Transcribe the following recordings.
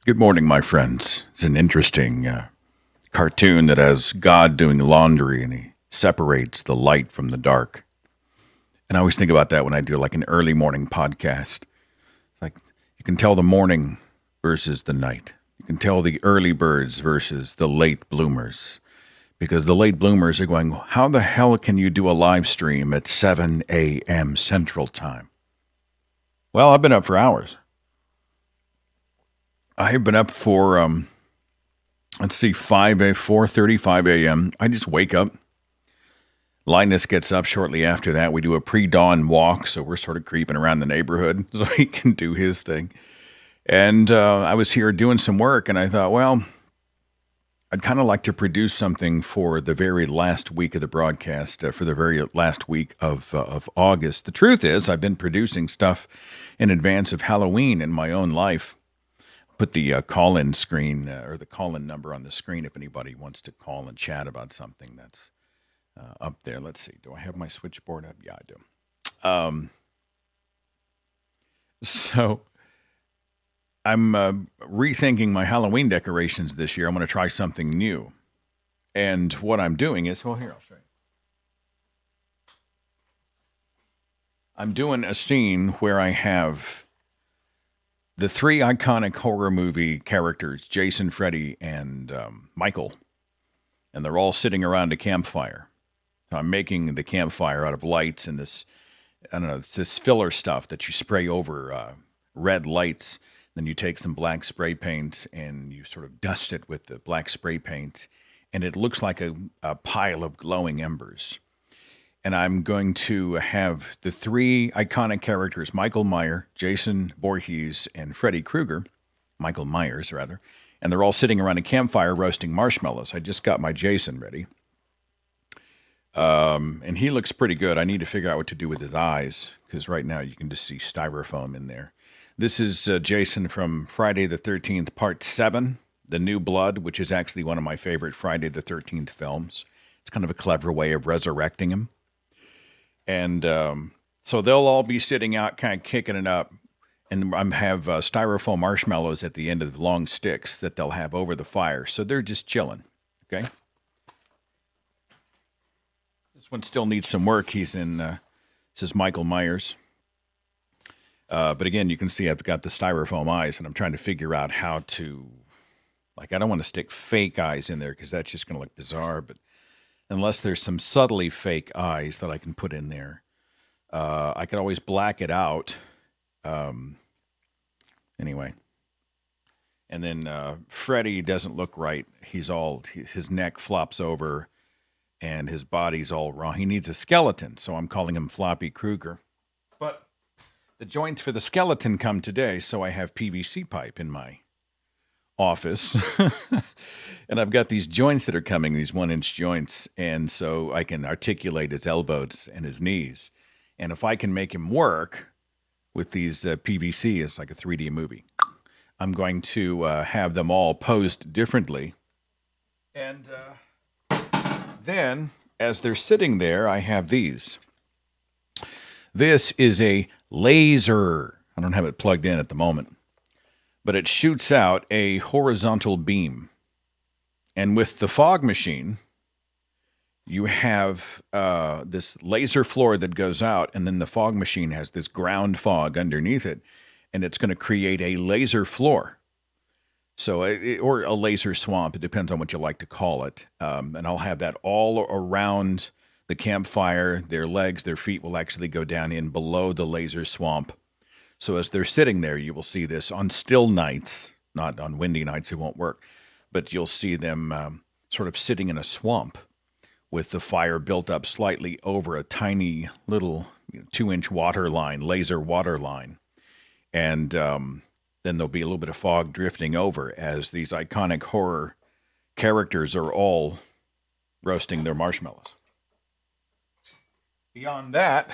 Good morning, my friends. It's an interesting cartoon that has God doing laundry and he separates the light from the dark. And I always think about that when I do like an early morning podcast. It's like you can tell the morning versus the night. You can tell the early birds versus the late bloomers. Because the late bloomers are going, how the hell can you do a live stream at 7 a.m. Central Time? Well, I've been up for hours. I have been up for let's see, 4:35 a.m. I just wake up. Linus gets up shortly after that. We do a pre-dawn walk, so we're sort of creeping around the neighborhood so he can do his thing. And I was here doing some work, and I thought, well, I'd kind of like to produce something for the very last week of the broadcast, for the very last week of August. The truth is, I've been producing stuff in advance of Halloween in my own life. Put the call-in screen or the call-in number on the screen if anybody wants to call and chat about something that's up there. Let's see. Do I have my switchboard up? Yeah, I do. So I'm rethinking my Halloween decorations this year. I'm going to try something new. And what I'm doing is, well, here, I'll show you. I'm doing a scene where I have the three iconic horror movie characters, Jason, Freddy, and Michael, and they're all sitting around a campfire. So I'm making the campfire out of lights and this, I don't know, it's this filler stuff that you spray over red lights. Then you take some black spray paint and you sort of dust it with the black spray paint, and it looks like a pile of glowing embers. And I'm going to have the three iconic characters, Michael Meyer, Jason Voorhees, and Freddy Krueger, Michael Myers, rather, and they're all sitting around a campfire roasting marshmallows. I just got my Jason ready. And he looks pretty good. I need to figure out what to do with his eyes, because right now you can just see styrofoam in there. This is Jason from Friday the 13th, Part 7, The New Blood, which is actually one of my favorite Friday the 13th films. It's kind of a clever way of resurrecting him. And so they'll all be sitting out, kind of kicking it up, and I have styrofoam marshmallows at the end of the long sticks that they'll have over the fire. So they're just chilling, okay? This one still needs some work. He's in, this is Michael Myers. But again, you can see I've got the styrofoam eyes, and I'm trying to figure out how to, like, I don't want to stick fake eyes in there because that's just going to look bizarre, but unless there's some subtly fake eyes that I can put in there. I could always black it out. Anyway. And then Freddy doesn't look right. His neck flops over and his body's all wrong. He needs a skeleton, so I'm calling him Floppy Krueger. But the joints for the skeleton come today, so I have PVC pipe in my office. And I've got these joints that are coming, these 1-inch joints, and so I can articulate his elbows and his knees. And if I can make him work with these PVC, it's like a 3D movie. I'm going to have them all posed differently. And then, as they're sitting there, I have these. This is a laser. I don't have it plugged in at the moment, but it shoots out a horizontal beam. And with the fog machine, you have this laser floor that goes out, and then the fog machine has this ground fog underneath it, and it's going to create a laser floor. So, or a laser swamp. It depends on what you like to call it. And I'll have that all around the campfire. Their legs, their feet will actually go down in below the laser swamp. So as they're sitting there, you will see this on still nights, not on windy nights, it won't work. But you'll see them sort of sitting in a swamp with the fire built up slightly over a tiny little 2-inch water line, laser water line. And then there'll be a little bit of fog drifting over as these iconic horror characters are all roasting their marshmallows. Beyond that,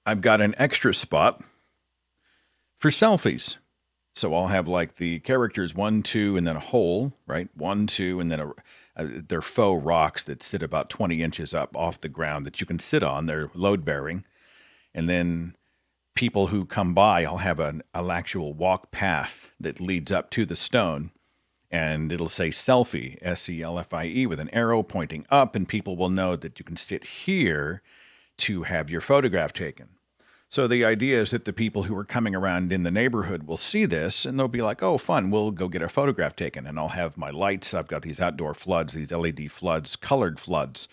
I've got an extra spot for selfies. So I'll have like the characters 1, 2, and then a hole, right? 1, 2, and then they're faux rocks that sit about 20 inches up off the ground that you can sit on. They're load bearing. And then people who come by, I'll have an actual walk path that leads up to the stone. and it'll say selfie, SELFIE, with an arrow pointing up, and people will know that you can sit here to have your photograph taken. So the idea is that the people who are coming around in the neighborhood will see this, and they'll be like, oh, fun, we'll go get our photograph taken. And I'll have my lights. I've got these outdoor floods, these LED floods, colored floods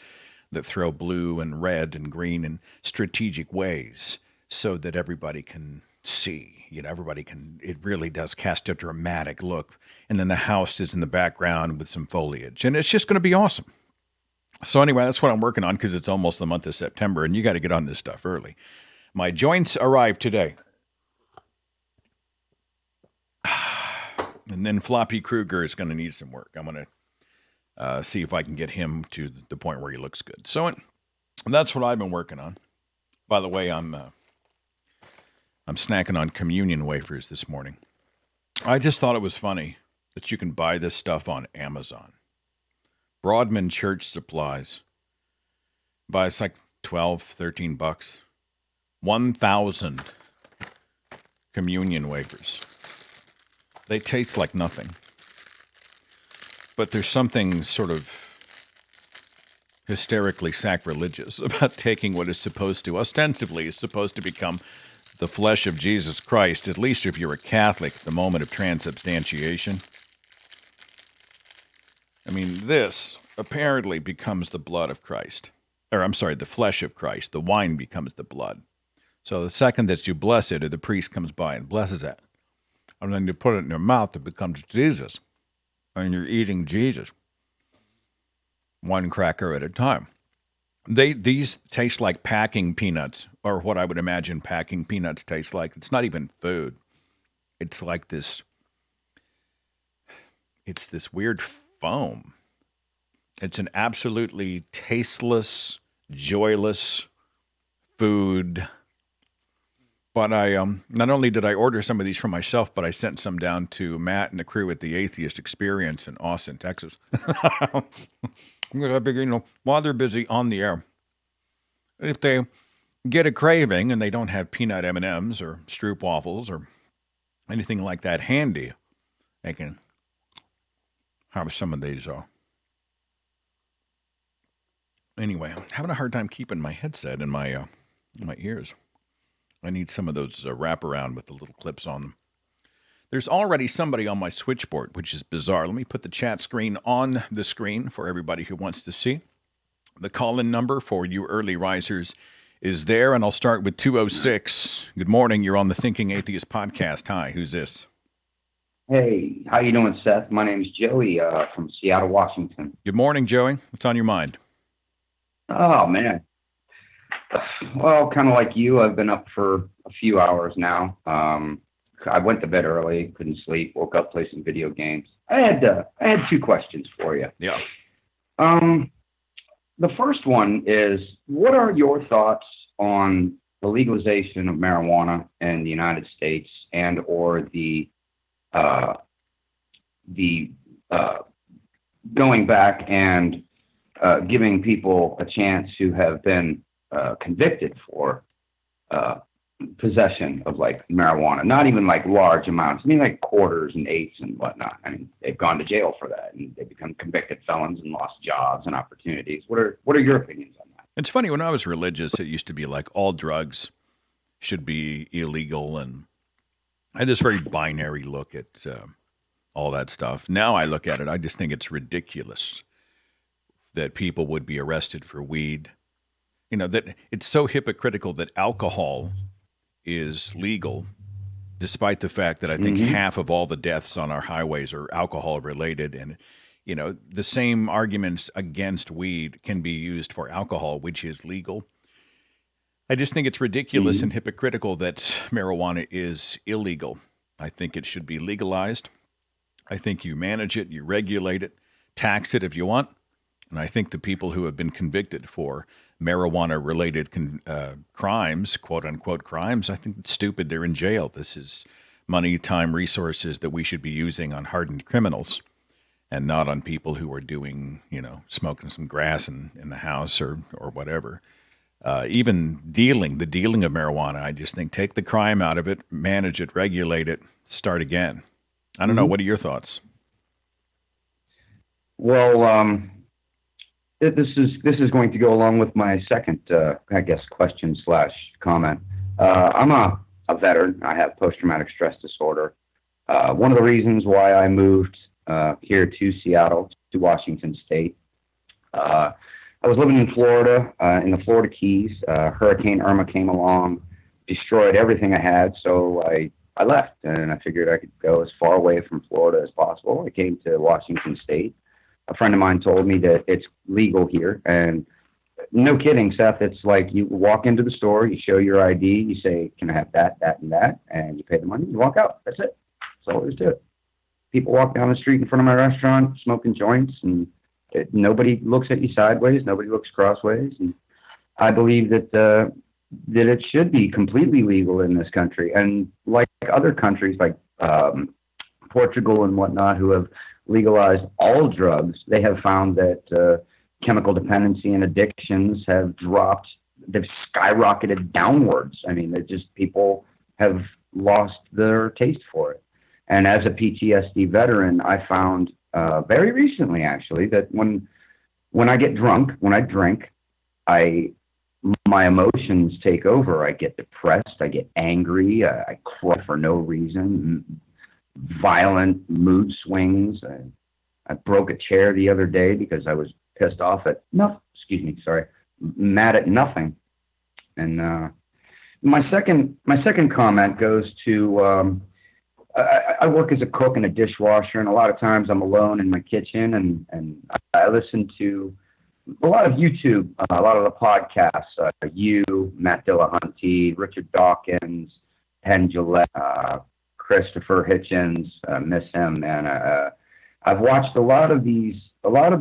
that throw blue and red and green in strategic ways so that everybody can see. Everybody can, it really does cast a dramatic look. And then the house is in the background with some foliage. And it's just going to be awesome. So anyway, that's what I'm working on because it's almost the month of September, and you got to get on this stuff early. My joints arrived today. And then Floppy Krueger is going to need some work. I'm going to see if I can get him to the point where he looks good. So that's what I've been working on. By the way, I'm snacking on communion wafers this morning. I just thought it was funny that you can buy this stuff on Amazon. Broadman Church Supplies. It's like $12, $13. 1,000 communion wafers. They taste like nothing. But there's something sort of hysterically sacrilegious about taking what is supposed to, ostensibly, is supposed to become the flesh of Jesus Christ, at least if you're a Catholic, the moment of transubstantiation. I mean, this apparently becomes the blood of Christ. The flesh of Christ. The wine becomes the blood. So the second that you bless it, or the priest comes by and blesses it, and then you put it in your mouth, it becomes Jesus. And you're eating Jesus. One cracker at a time. These taste like packing peanuts, or what I would imagine packing peanuts taste like. It's not even food. It's like this weird foam. It's an absolutely tasteless, joyless food. But I not only did I order some of these for myself, but I sent some down to Matt and the crew at the Atheist Experience in Austin, Texas. Because I figure, while they're busy on the air, if they get a craving and they don't have peanut M&Ms or Stroop waffles or anything like that handy, they can have some of these. Anyway, I'm having a hard time keeping my headset in my ears. I need some of those wraparound with the little clips on them. There's already somebody on my switchboard, which is bizarre. Let me put the chat screen on the screen for everybody who wants to see. The call-in number for you early risers is there, and I'll start with 206. Good morning. You're on the Thinking Atheist podcast. Hi, who's this? Hey, how you doing, Seth? My name's Joey from Seattle, Washington. Good morning, Joey. What's on your mind? Oh, man. Well, kind of like you, I've been up for a few hours now. I went to bed early, couldn't sleep, woke up, played some video games. I had two questions for you. Yeah. The first one is, what are your thoughts on the legalization of marijuana in the United States and or the going back and giving people a chance who have been convicted for possession of like marijuana, not even like large amounts. I mean, like quarters and eighths and whatnot. I mean, they've gone to jail for that, and they become convicted felons and lost jobs and opportunities. What are your opinions on that? It's funny, when I was religious, it used to be like all drugs should be illegal, and I had this very binary look at all that stuff. Now I look at it, I just think it's ridiculous that people would be arrested for weed. That it's so hypocritical that alcohol is legal, despite the fact that I think half of all the deaths on our highways are alcohol related. And, the same arguments against weed can be used for alcohol, which is legal. I just think it's ridiculous and hypocritical that marijuana is illegal. I think it should be legalized. I think you manage it, you regulate it, tax it if you want. And I think the people who have been convicted for marijuana-related crimes, quote-unquote crimes, I think it's stupid. They're in jail. This is money, time, resources that we should be using on hardened criminals and not on people who are doing, smoking some grass in the house or whatever. Even the dealing of marijuana, I just think take the crime out of it, manage it, regulate it, start again. I don't know. What are your thoughts? Well, this is going to go along with my second, I guess, question slash comment. I'm a veteran. I have post traumatic stress disorder. One of the reasons why I moved here to Seattle, to Washington State, I was living in Florida, in the Florida Keys. Hurricane Irma came along, destroyed everything I had, so I left, and I figured I could go as far away from Florida as possible. I came to Washington State. A friend of mine told me that it's legal here, and no kidding, Seth. It's like you walk into the store, you show your ID, you say, "Can I have that, that, and that?" And you pay the money, you walk out. That's it. That's all there is to it. People walk down the street in front of my restaurant smoking joints, and nobody looks at you sideways. Nobody looks crossways. And I believe that it should be completely legal in this country. And like other countries, like Portugal and whatnot, who have legalized all drugs, they have found that chemical dependency and addictions have dropped. They've skyrocketed downwards. I mean, it just people have lost their taste for it. And as a PTSD veteran, I found very recently, actually, that when I get drunk, when I drink, I my emotions take over. I get depressed. I get angry. I cry for no reason. Violent mood swings. I broke a chair the other day because I was pissed off at no. Excuse me. Sorry, mad at nothing. And my second comment goes to I work as a cook and a dishwasher, and a lot of times I'm alone in my kitchen, and I listen to a lot of YouTube, a lot of the podcasts, you, Matt Dillahunty, Richard Dawkins, Penn Jillette, Christopher Hitchens, miss him, man. I've watched a lot of the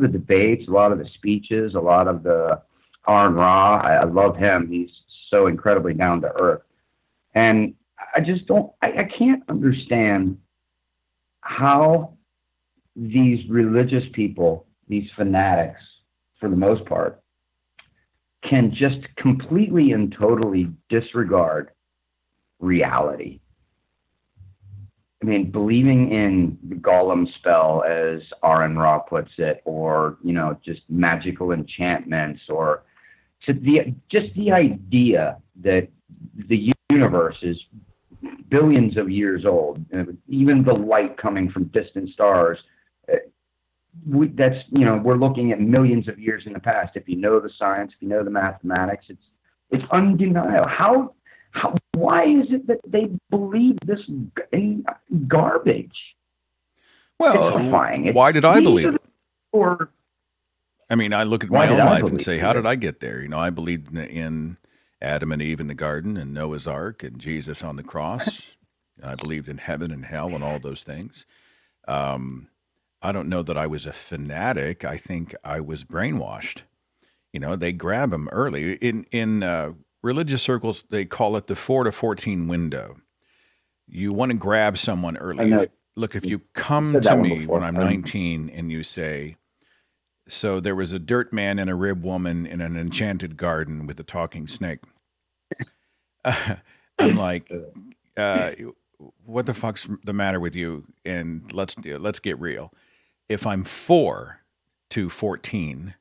debates, a lot of the speeches, a lot of the Aaron Ra. I love him. He's so incredibly down to earth. And I just don't, I can't understand how these religious people, these fanatics, for the most part, can just completely and totally disregard reality. I mean, believing in the Golem spell, as Aaron Ra puts it, or, just magical enchantments, or just the idea that the universe is billions of years old, even the light coming from distant stars. We're looking at millions of years in the past. If you know the science, if you know the mathematics, it's undeniable. Why is it that they believe this garbage? Well, why did I believe it? Or I mean, I look at my own life and say, how did I get there? I believed in Adam and Eve in the garden and Noah's Ark and Jesus on the cross. I believed in heaven and hell and all those things. I don't know that I was a fanatic. I think I was brainwashed. They grab them early. In religious circles, they call it the 4 to 14 window. You want to grab someone early. Look, if you come to me when I'm 19 and you say, so there was a dirt man and a rib woman in an enchanted garden with a talking snake. I'm like, what the fuck's the matter with you? And let's get real. If I'm 4 to 14,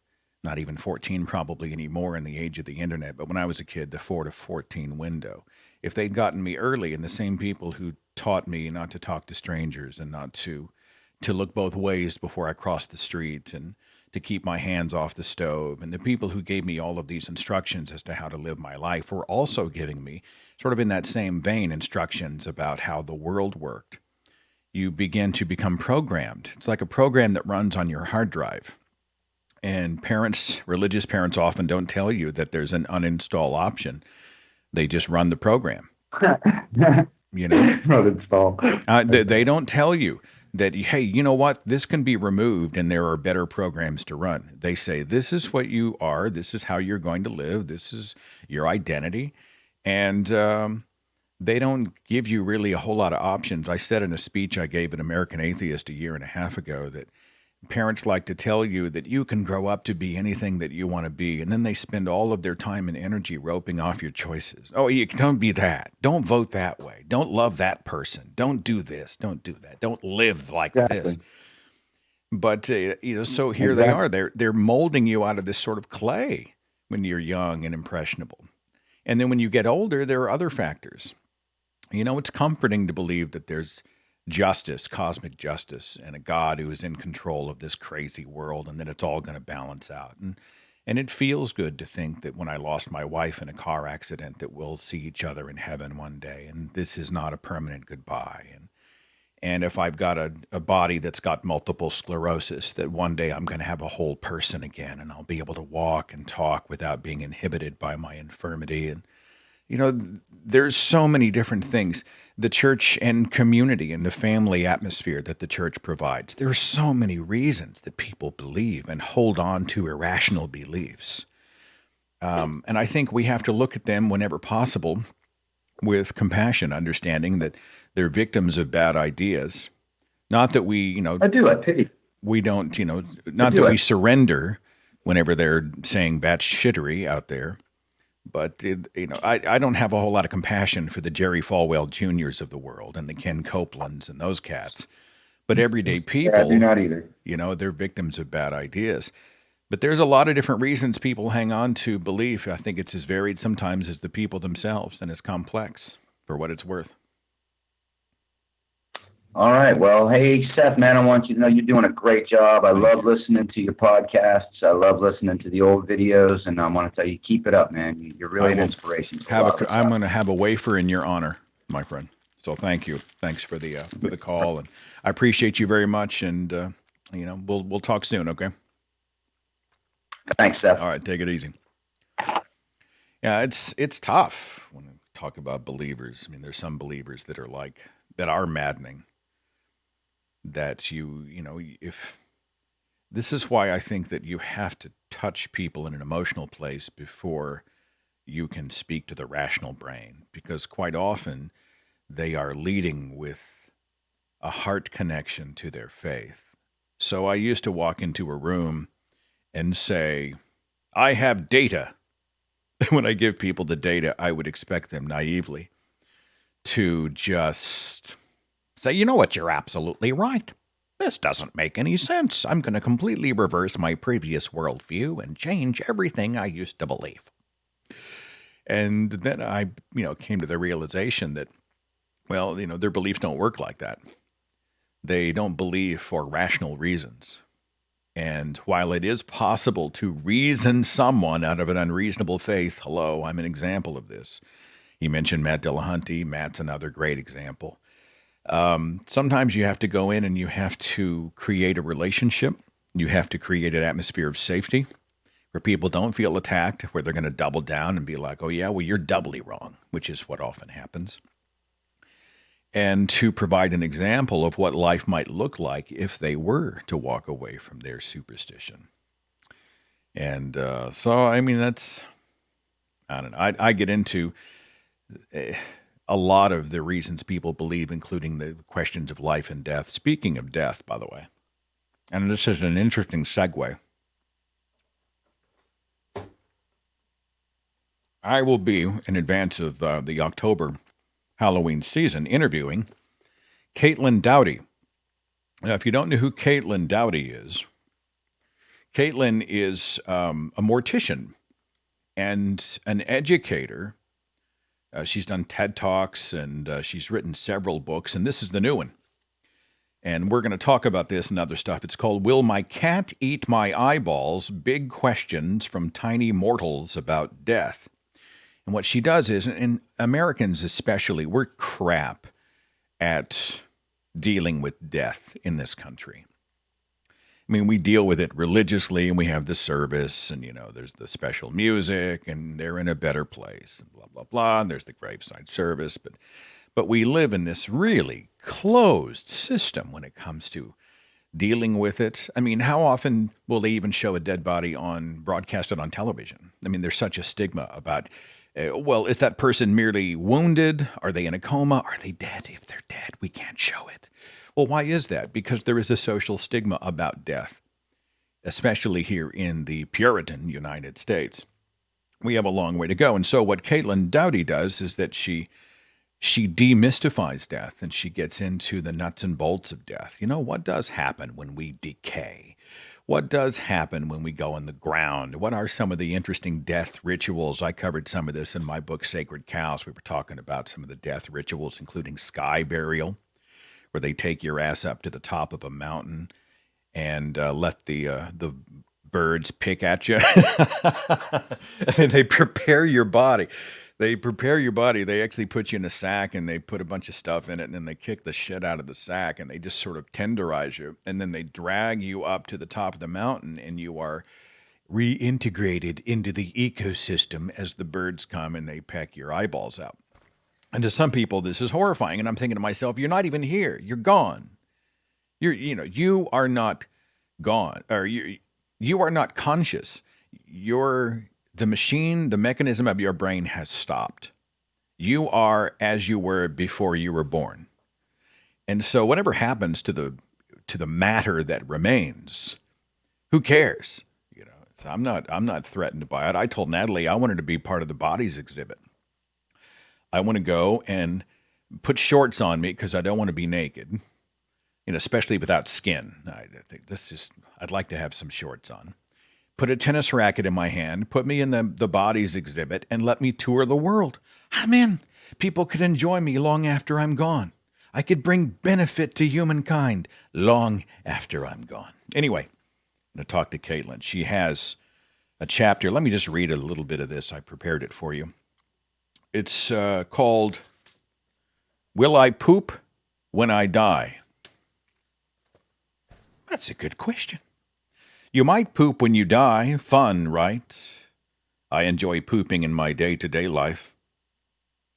not even 14 probably anymore in the age of the internet, but when I was a kid, the 4 to 14 window, if they'd gotten me early, and the same people who taught me not to talk to strangers and not to look both ways before I crossed the street and to keep my hands off the stove, and the people who gave me all of these instructions as to how to live my life were also giving me, sort of in that same vein, instructions about how the world worked. You begin to become programmed. It's like a program that runs on your hard drive. And religious parents often don't tell you that there's an uninstall option. They just run the program. Uninstall. They don't tell you that, hey, you know what? This can be removed and there are better programs to run. They say, this is what you are. This is how you're going to live. This is your identity. And they don't give you really a whole lot of options. I said in a speech I gave an American Atheist a year and a half ago that parents like to tell you that you can grow up to be anything that you want to be, and then they spend all of their time and energy roping off your choices. Oh, you don't be that. Don't vote that way. Don't love that person. Don't do this. Don't do that. Don't live like this. But so here they Exactly. are. They're molding you out of this sort of clay when you're young and impressionable. And then when you get older, there are other factors. It's comforting to believe that there's justice, cosmic justice, and a God who is in control of this crazy world, and that it's all going to balance out. And it feels good to think that when I lost my wife in a car accident, that we'll see each other in heaven one day, and this is not a permanent goodbye. And if I've got a body that's got multiple sclerosis, that one day I'm going to have a whole person again, and I'll be able to walk and talk without being inhibited by my infirmity. And there's so many different things. The church and community and the family atmosphere that the church provides. There are so many reasons that people believe and hold on to irrational beliefs. And I think we have to look at them whenever possible with compassion, understanding that they're victims of bad ideas. Not that I do. I pity. we don't, I not that do. we surrender whenever they're saying bad shittery out there. But I don't have a whole lot of compassion for the Jerry Falwell Juniors of the world and the Ken Copelands and those cats. But everyday Yeah, I do people, not either. they're victims of bad ideas. But there's a lot of different reasons people hang on to belief. I think it's as varied sometimes as the people themselves and as complex for what it's worth. All right. Well, hey, Seth, man, I want you to know you're doing a great job. I Thank love you. listening to your podcasts. I love listening to the old videos, and I want to tell you, keep it up, man. You're I really an will inspiration to a lot of us. I'm going to have a wafer in your honor, my friend. So thank you. Thanks for the call, and I appreciate you very much. And we'll talk soon. Okay. Thanks, Seth. All right. Take it easy. Yeah, it's tough when we talk about believers. I mean, there's some believers that are maddening. That if this is why I think that you have to touch people in an emotional place before you can speak to the rational brain, because quite often they are leading with a heart connection to their faith. So I used to walk into a room and say, I have data. When I give people the data, I would expect them naively to just say, you know what, you're absolutely right. This doesn't make any sense. I'm going to completely reverse my previous worldview and change everything I used to believe. And then I, came to the realization that, well, their beliefs don't work like that. They don't believe for rational reasons. And while it is possible to reason someone out of an unreasonable faith, hello, I'm an example of this. He mentioned Matt Dillahunty. Matt's another great example. Sometimes you have to go in and you have to create a relationship. You have to create an atmosphere of safety where people don't feel attacked, where they're going to double down and be like, oh, yeah, well, you're doubly wrong, which is what often happens. And to provide an example of what life might look like if they were to walk away from their superstition. And so, I mean, I don't know. I get into a lot of the reasons people believe, including the questions of life and death. Speaking of death, by the way, and this is an interesting segue. I will be, in advance of the October Halloween season, interviewing Caitlin Doughty. Now, if you don't know who Caitlin Doughty is a mortician and an educator. She's done TED Talks, and she's written several books, and this is the new one. And we're going to talk about this and other stuff. It's called Will My Cat Eat My Eyeballs? Big Questions from Tiny Mortals About Death. And what she does is, and Americans especially, we're crap at dealing with death in this country. I mean, we deal with it religiously, and we have the service, and, there's the special music, and they're in a better place, and blah, blah, blah, and there's the graveside service. But we live in this really closed system when it comes to dealing with it. I mean, how often will they even show a dead body broadcasted on television? I mean, there's such a stigma about, well, is that person merely wounded? Are they in a coma? Are they dead? If they're dead, we can't show it. Well, why is that? Because there is a social stigma about death, especially here in the Puritan United States. We have a long way to go. And so what Caitlin Doughty does is that she she demystifies death and she gets into the nuts and bolts of death. You know, what does happen when we decay? What does happen when we go in the ground? What are some of the interesting death rituals? I covered some of this in my book, Sacred Cows. We were talking about some of the death rituals, including sky burial, where they take your ass up to the top of a mountain and let the birds pick at you. And they prepare your body. They prepare your body. They actually put you in a sack and they put a bunch of stuff in it and then they kick the shit out of the sack and they just sort of tenderize you. And then they drag you up to the top of the mountain and you are reintegrated into the ecosystem as the birds come and they peck your eyeballs out. And to some people, this is horrifying. And I'm thinking to myself, you're not even here. You're gone. You are not gone, or you are not conscious. The machine, the mechanism of your brain has stopped. You are as you were before you were born. And so whatever happens to the matter that remains, who cares? So I'm not threatened by it. I told Natalie I wanted to be part of the bodies exhibit. I want to go and put shorts on me because I don't want to be naked, especially without skin. I think I'd like to have some shorts on. Put a tennis racket in my hand, put me in the bodies exhibit, and let me tour the world. I'm in. People could enjoy me long after I'm gone. I could bring benefit to humankind long after I'm gone. Anyway, I'm going to talk to Caitlin. She has a chapter. Let me just read a little bit of this. I prepared it for you. It's called, Will I Poop When I Die? That's a good question. You might poop when you die. Fun, right? I enjoy pooping in my day-to-day life.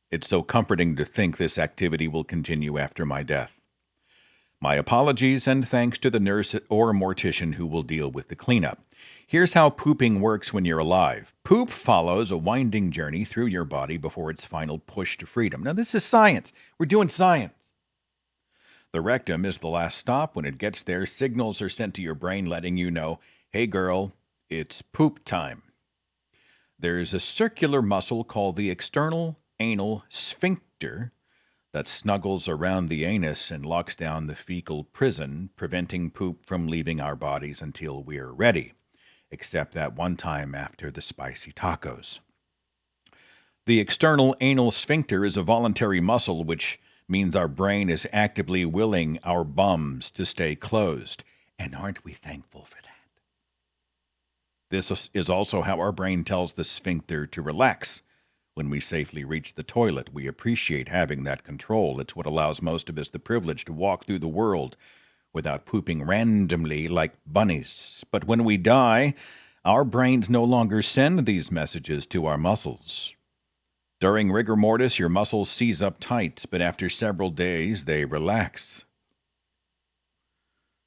It's so comforting to think this activity will continue after my death. My apologies and thanks to the nurse or mortician who will deal with the cleanup. Here's how pooping works when you're alive. Poop follows a winding journey through your body before its final push to freedom. Now, this is science. We're doing science. The rectum is the last stop. When it gets there, signals are sent to your brain letting you know, hey girl, it's poop time. There's a circular muscle called the external anal sphincter that snuggles around the anus and locks down the fecal prison, preventing poop from leaving our bodies until we're ready, except that one time after the spicy tacos. The external anal sphincter is a voluntary muscle which means our brain is actively willing our bums to stay closed. And aren't we thankful for that? This is also how our brain tells the sphincter to relax. When we safely reach the toilet, we appreciate having that control. It's what allows most of us the privilege to walk through the world without pooping randomly like bunnies. But when we die, our brains no longer send these messages to our muscles. During rigor mortis, your muscles seize up tight, but after several days, they relax.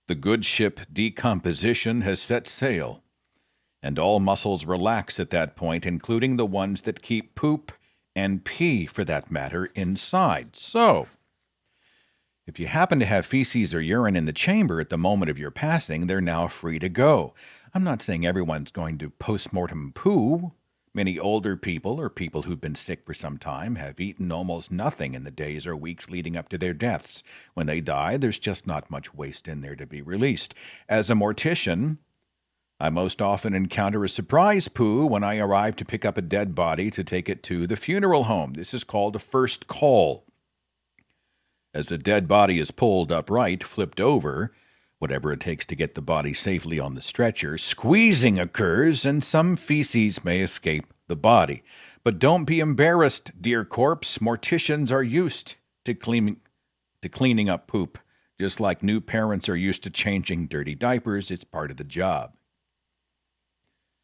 The good ship decomposition has set sail, and all muscles relax at that point, including the ones that keep poop and pee, for that matter, inside. So, if you happen to have feces or urine in the chamber at the moment of your passing, they're now free to go. I'm not saying everyone's going to post-mortem poo. Many older people, or people who've been sick for some time, have eaten almost nothing in the days or weeks leading up to their deaths. When they die, there's just not much waste in there to be released. As a mortician, I most often encounter a surprise poo when I arrive to pick up a dead body to take it to the funeral home. This is called a first call. As the dead body is pulled upright, flipped over, whatever it takes to get the body safely on the stretcher, squeezing occurs and some feces may escape the body. But don't be embarrassed, dear corpse. Morticians are used to cleaning up poop. Just like new parents are used to changing dirty diapers, it's part of the job.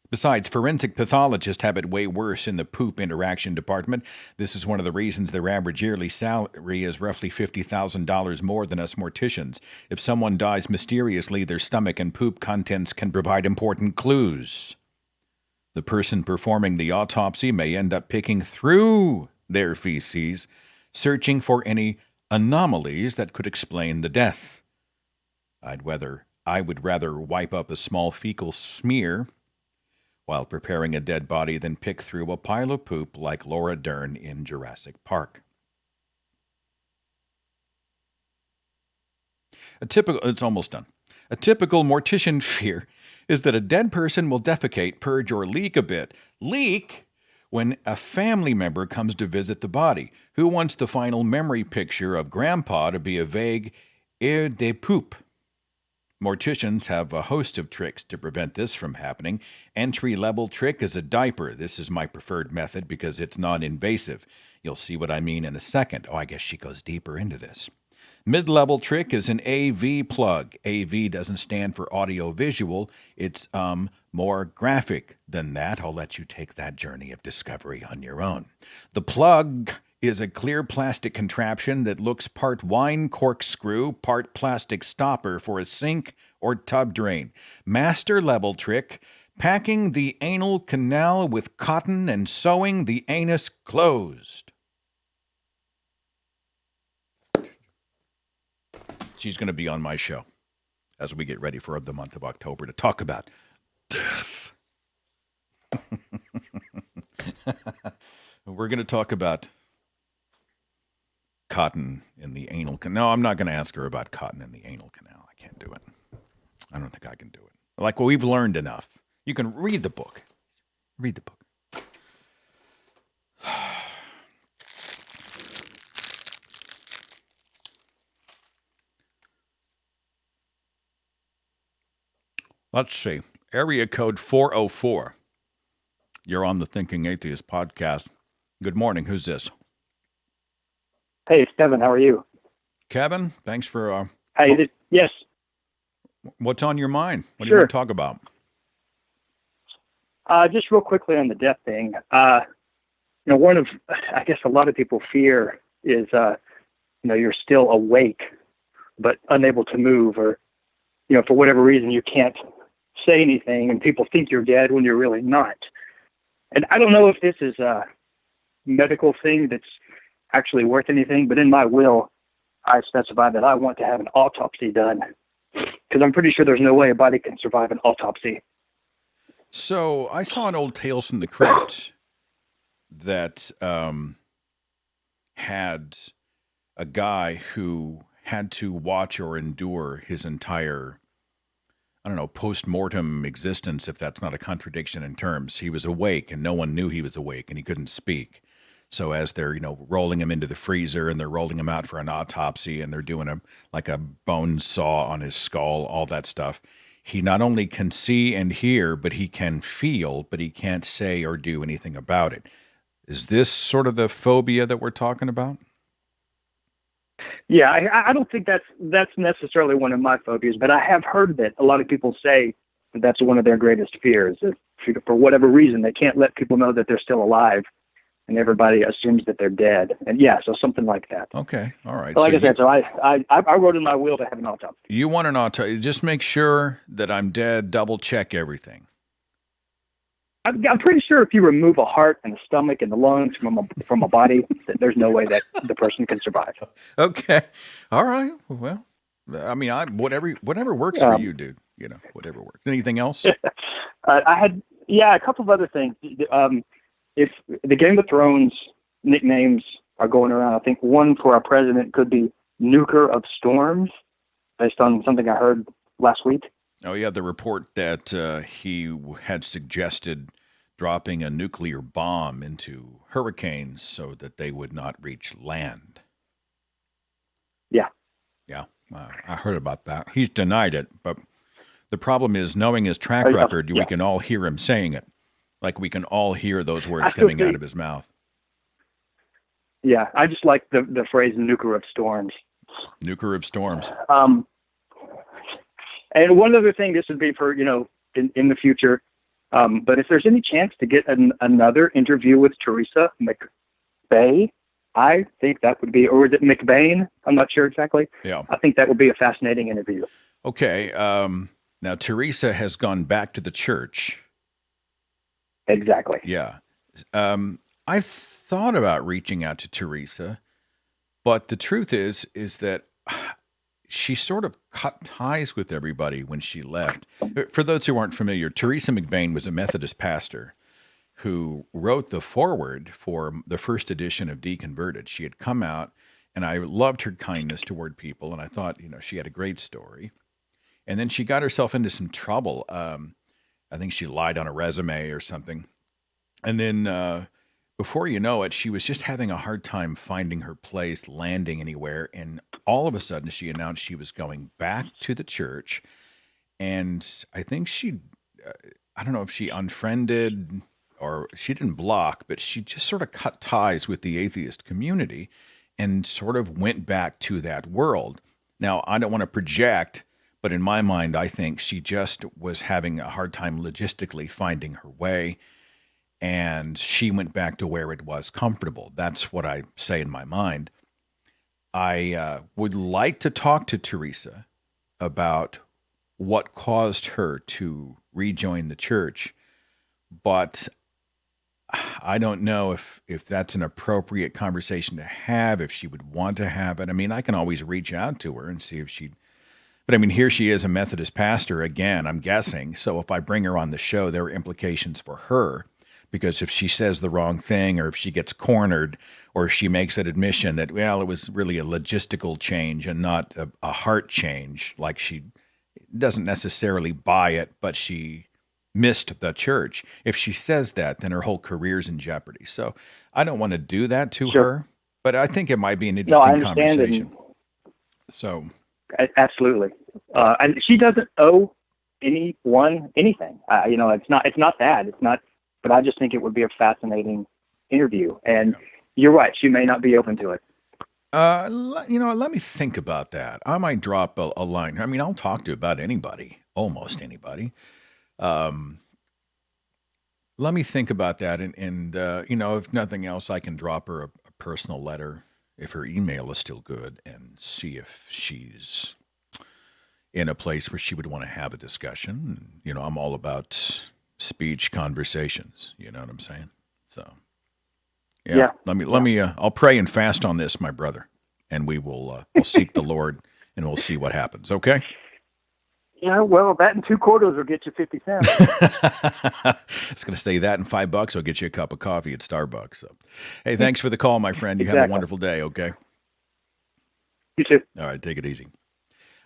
Besides, forensic pathologists have it way worse in the poop interaction department. This is one of the reasons their average yearly salary is roughly $50,000 more than us morticians. If someone dies mysteriously, their stomach and poop contents can provide important clues. The person performing the autopsy may end up picking through their feces, searching for any anomalies that could explain the death. I would rather wipe up a small fecal smear while preparing a dead body than pick through a pile of poop like Laura Dern in Jurassic Park. It's almost done. A typical mortician fear is that a dead person will defecate, purge, or leak a bit. Leak when a family member comes to visit the body. Who wants the final memory picture of grandpa to be a vague air de poupe? Morticians have a host of tricks to prevent this from happening. Entry-level trick is a diaper. This is my preferred method because it's non-invasive. You'll see what I mean in a second. Oh, I guess she goes deeper into this. Mid-level trick is an AV plug. AV doesn't stand for audio-visual. It's more graphic than that. I'll let you take that journey of discovery on your own. The plug is a clear plastic contraption that looks part wine corkscrew, part plastic stopper for a sink or tub drain. Master level trick, packing the anal canal with cotton and sewing the anus closed. She's going to be on my show as we get ready for the month of October to talk about death. We're going to talk about cotton in the anal canal. No, I'm not going to ask her about cotton in the anal canal. I can't do it. I don't think I can do it. Like, well, we've learned enough. You can read the book. Read the book. Let's see. Area code 404. You're on the Thinking Atheist podcast. Good morning. Who's this? Hey, it's Kevin. How are you? Kevin, thanks for... Yes. What's on your mind? What do Sure. you want to talk about? Just real quickly on the death thing. One of, I guess a lot of people fear is, you're still awake, but unable to move, or, for whatever reason, you can't say anything and people think you're dead when you're really not. And I don't know if this is a medical thing that's actually worth anything, but in my will, I specify that I want to have an autopsy done, because I'm pretty sure there's no way a body can survive an autopsy. So I saw an old Tales from the Crypt that had a guy who had to watch or endure his entire, post-mortem existence, if that's not a contradiction in terms. He was awake and no one knew he was awake and he couldn't speak. So as they're, rolling him into the freezer and they're rolling him out for an autopsy and they're doing a bone saw on his skull, all that stuff, he not only can see and hear, but he can feel, but he can't say or do anything about it. Is this sort of the phobia that we're talking about? Yeah, I don't think that's necessarily one of my phobias, but I have heard that a lot of people say that that's one of their greatest fears. That for whatever reason, they can't let people know that they're still alive, and everybody assumes that they're dead. And yeah, so something like that. Okay, all right. So like I said, I wrote in my will to have an autopsy. You want an autopsy? Just make sure that I'm dead. Double check everything. I'm pretty sure if you remove a heart and a stomach and the lungs from a body, that there's no way that the person can survive. Okay, all right. Well, I mean, whatever works for you, dude. Whatever works. Anything else? I had a couple of other things. If the Game of Thrones nicknames are going around, I think one for our president could be Nuker of Storms, based on something I heard last week. Oh, yeah, the report that he had suggested dropping a nuclear bomb into hurricanes so that they would not reach land. Yeah. Yeah, I heard about that. He's denied it, but the problem is, knowing his track record, we can all hear him saying it. Like we can all hear those words coming out of his mouth. Yeah, I just like the phrase "nuker of storms." Nuker of storms. And one other thing, this would be for in the future. But if there's any chance to get another interview with Teresa McBay, I think that would be, or is it McBain? I'm not sure exactly. Yeah, I think that would be a fascinating interview. Okay. Now Teresa has gone back to the church. Exactly. Yeah. I thought about reaching out to Teresa, but the truth is that she sort of cut ties with everybody when she left. For those who aren't familiar, Teresa McBain was a Methodist pastor who wrote the foreword for the first edition of Deconverted. She had come out and I loved her kindness toward people, and I thought, she had a great story. And then she got herself into some trouble. I think she lied on a resume or something. And then before you know it, she was just having a hard time finding her place, landing anywhere. And all of a sudden, she announced she was going back to the church. And I think I don't know if she unfriended or she didn't block, but she just sort of cut ties with the atheist community and sort of went back to that world. Now, I don't want to project, but in my mind, I think she just was having a hard time logistically finding her way, and she went back to where it was comfortable. That's what I say in my mind. I would like to talk to Teresa about what caused her to rejoin the church, but I don't know if that's an appropriate conversation to have, if she would want to have it. I mean, I can always reach out to her and see if she'd. But I mean, here she is, a Methodist pastor again, I'm guessing. So if I bring her on the show, there are implications for her, because if she says the wrong thing, or if she gets cornered, or if she makes an admission that, well, it was really a logistical change and not a heart change, like she doesn't necessarily buy it, but she missed the church. If she says that, then her whole career's in jeopardy. So I don't want to do that to her, but I think it might be an interesting conversation. So absolutely. And she doesn't owe anyone anything. It's not bad. It's not, but I just think it would be a fascinating interview. And you're right. She may not be open to it. Let me think about that. I might drop a line. I mean, I'll talk to about anybody, almost anybody. Let me think about that. And if nothing else, I can drop her a personal letter if her email is still good, and see if she's in a place where she would want to have a discussion. I'm all about speech conversations. You know what I'm saying? So, yeah. Let me. I'll pray and fast on this, my brother, and we'll seek the Lord, and we'll see what happens. Okay. Yeah, well, that and 2 quarters will get you 50 cents. I was going to say that and $5 will get you a cup of coffee at Starbucks. So, hey, thanks for the call, my friend. You have a wonderful day, okay? You too. All right, take it easy.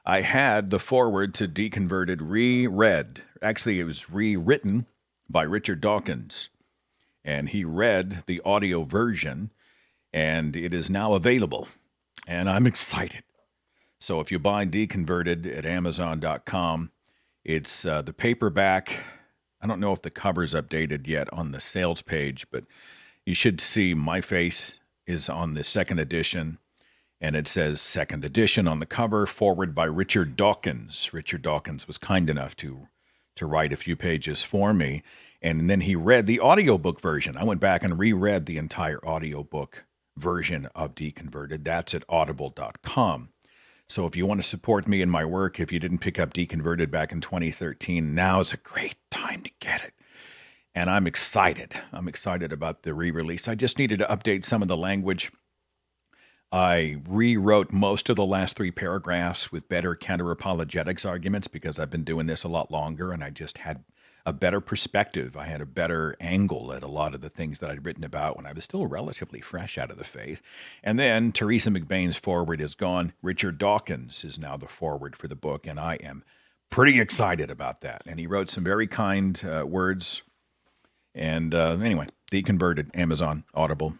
I had the foreword to Deconverted reread. Actually, it was rewritten by Richard Dawkins, and he read the audio version, and it is now available, and I'm excited. So if you buy Deconverted at Amazon.com, it's the paperback. I don't know if the cover's updated yet on the sales page, but you should see my face is on the second edition, and it says second edition on the cover, forward by Richard Dawkins. Richard Dawkins was kind enough to write a few pages for me, and then he read the audiobook version. I went back and reread the entire audiobook version of Deconverted. That's at audible.com. So if you want to support me in my work, if you didn't pick up Deconverted back in 2013, now is a great time to get it. And I'm excited. I'm excited about the re-release. I just needed to update some of the language. I rewrote most of the last 3 paragraphs with better counter-apologetics arguments, because I've been doing this a lot longer, and I just had a better perspective. I had a better angle at a lot of the things that I'd written about when I was still relatively fresh out of the faith. And then Teresa McBain's foreword is gone. Richard Dawkins is now the foreword for the book, and I am pretty excited about that. And he wrote some very kind words. And anyway, Deconverted, Amazon, Audible.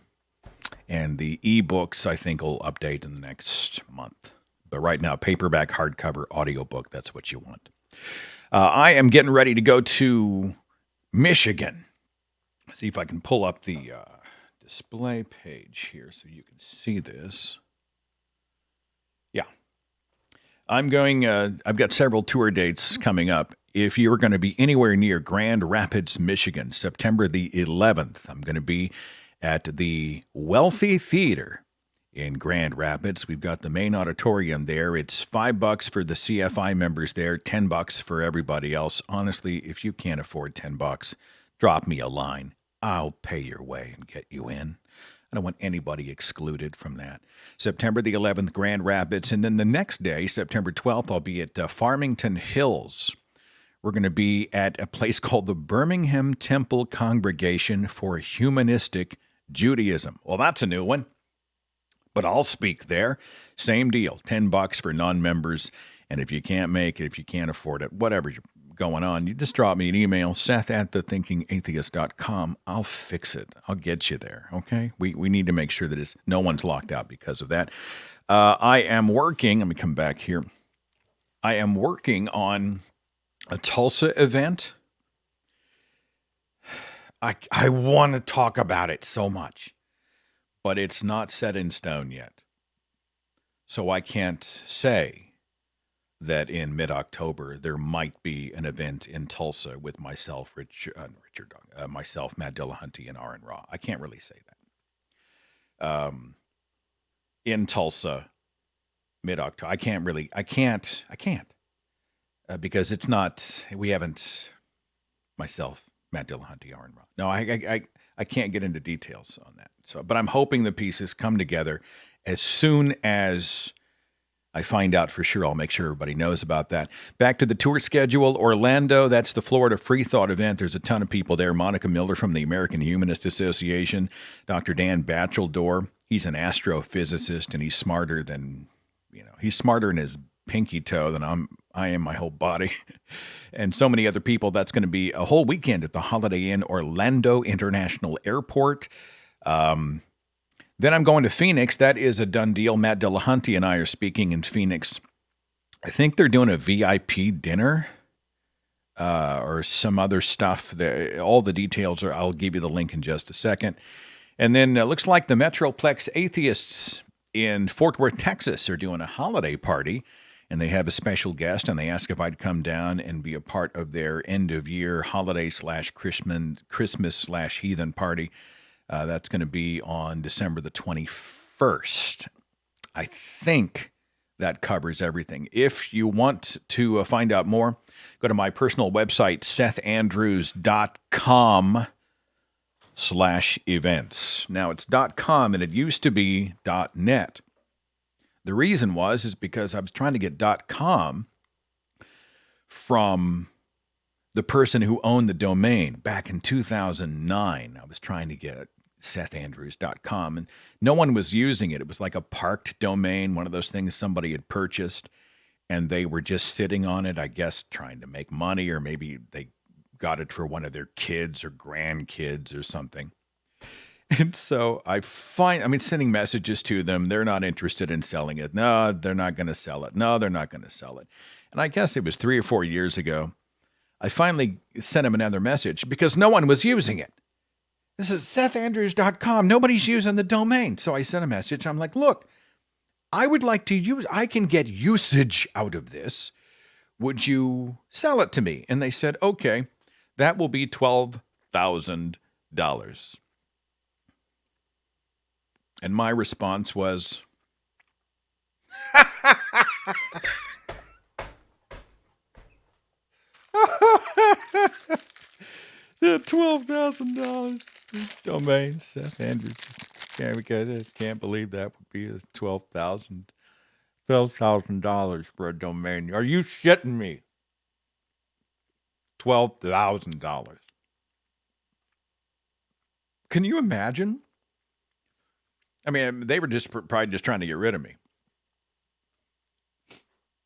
And the ebooks, I think, will update in the next month. But right now, paperback, hardcover, audiobook, that's what you want. I am getting ready to go to Michigan. See if I can pull up the display page here so you can see this. Yeah. I'm going, I've got several tour dates coming up. If you're going to be anywhere near Grand Rapids, Michigan, September the 11th, I'm going to be at the Wealthy Theater in Grand Rapids. We've got the main auditorium there. It's $5 for the CFI members there, $10 for everybody else. Honestly, if you can't afford $10, drop me a line. I'll pay your way and get you in. I don't want anybody excluded from that. September the 11th, Grand Rapids. And then the next day, September 12th, I'll be at Farmington Hills. We're going to be at a place called the Birmingham Temple Congregation for Humanistic Judaism. Well, that's a new one. But I'll speak there. Same deal, $10 for non-members. And if you can't make it, if you can't afford it, whatever's going on, you just drop me an email, seth@thethinkingatheist.com. I'll fix it. I'll get you there, okay? We need to make sure that no one's locked out because of that. I am working, let me come back here. I am working on a Tulsa event. I want to talk about it so much, but it's not set in stone yet. So I can't say that in mid-October there might be an event in Tulsa with myself, myself, Matt Dillahunty, and Aaron Raw. I can't really say that. In Tulsa, mid-October, I can't, because it's not. We haven't. Myself, Matt Dillahunty, Aaron Raw. No, I can't get into details on that. So, but I'm hoping the pieces come together as soon as I find out for sure. I'll make sure everybody knows about that. Back to the tour schedule. Orlando, that's the Florida Free Thought event. There's a ton of people there. Monica Miller from the American Humanist Association. Dr. Dan Batcheldor. He's an astrophysicist, and he's smarter than, he's smarter in his pinky toe than I am my whole body. And so many other people. That's going to be a whole weekend at the Holiday Inn Orlando International Airport. Then I'm going to Phoenix. That is a done deal. Matt Dillahunty and I are speaking in Phoenix. I think they're doing a VIP dinner or some other stuff. All the details I'll give you the link in just a second. And then it looks like the Metroplex Atheists in Fort Worth, Texas are doing a holiday party. And they have a special guest, and they asked if I'd come down and be a part of their end-of-year holiday/Christmas/heathen party. That's going to be on December the 21st. I think that covers everything. If you want to find out more, go to my personal website, sethandrews.com/events. Now, it's .com, and it used to be .net. The reason is because I was trying to get .com from the person who owned the domain back in 2009. I was trying to get it, sethandrews.com, and no one was using it. It was like a parked domain, one of those things somebody had purchased, and they were just sitting on it, I guess, trying to make money, or maybe they got it for one of their kids or grandkids or something. And so sending messages to them. They're not interested in selling it. No, they're not going to sell it. No, they're not going to sell it. And I guess it was 3 or 4 years ago, I finally sent them another message because no one was using it. This is sethandrews.com. Nobody's using the domain. So I sent a message. I'm like, look, I can get usage out of this. Would you sell it to me? And they said, okay, that will be $12,000. And my response was, $12,000 domain, Seth Andrews. Can't believe that would be $12,000 for a domain. Are you shitting me? $12,000. Can you imagine? I mean, they were probably just trying to get rid of me.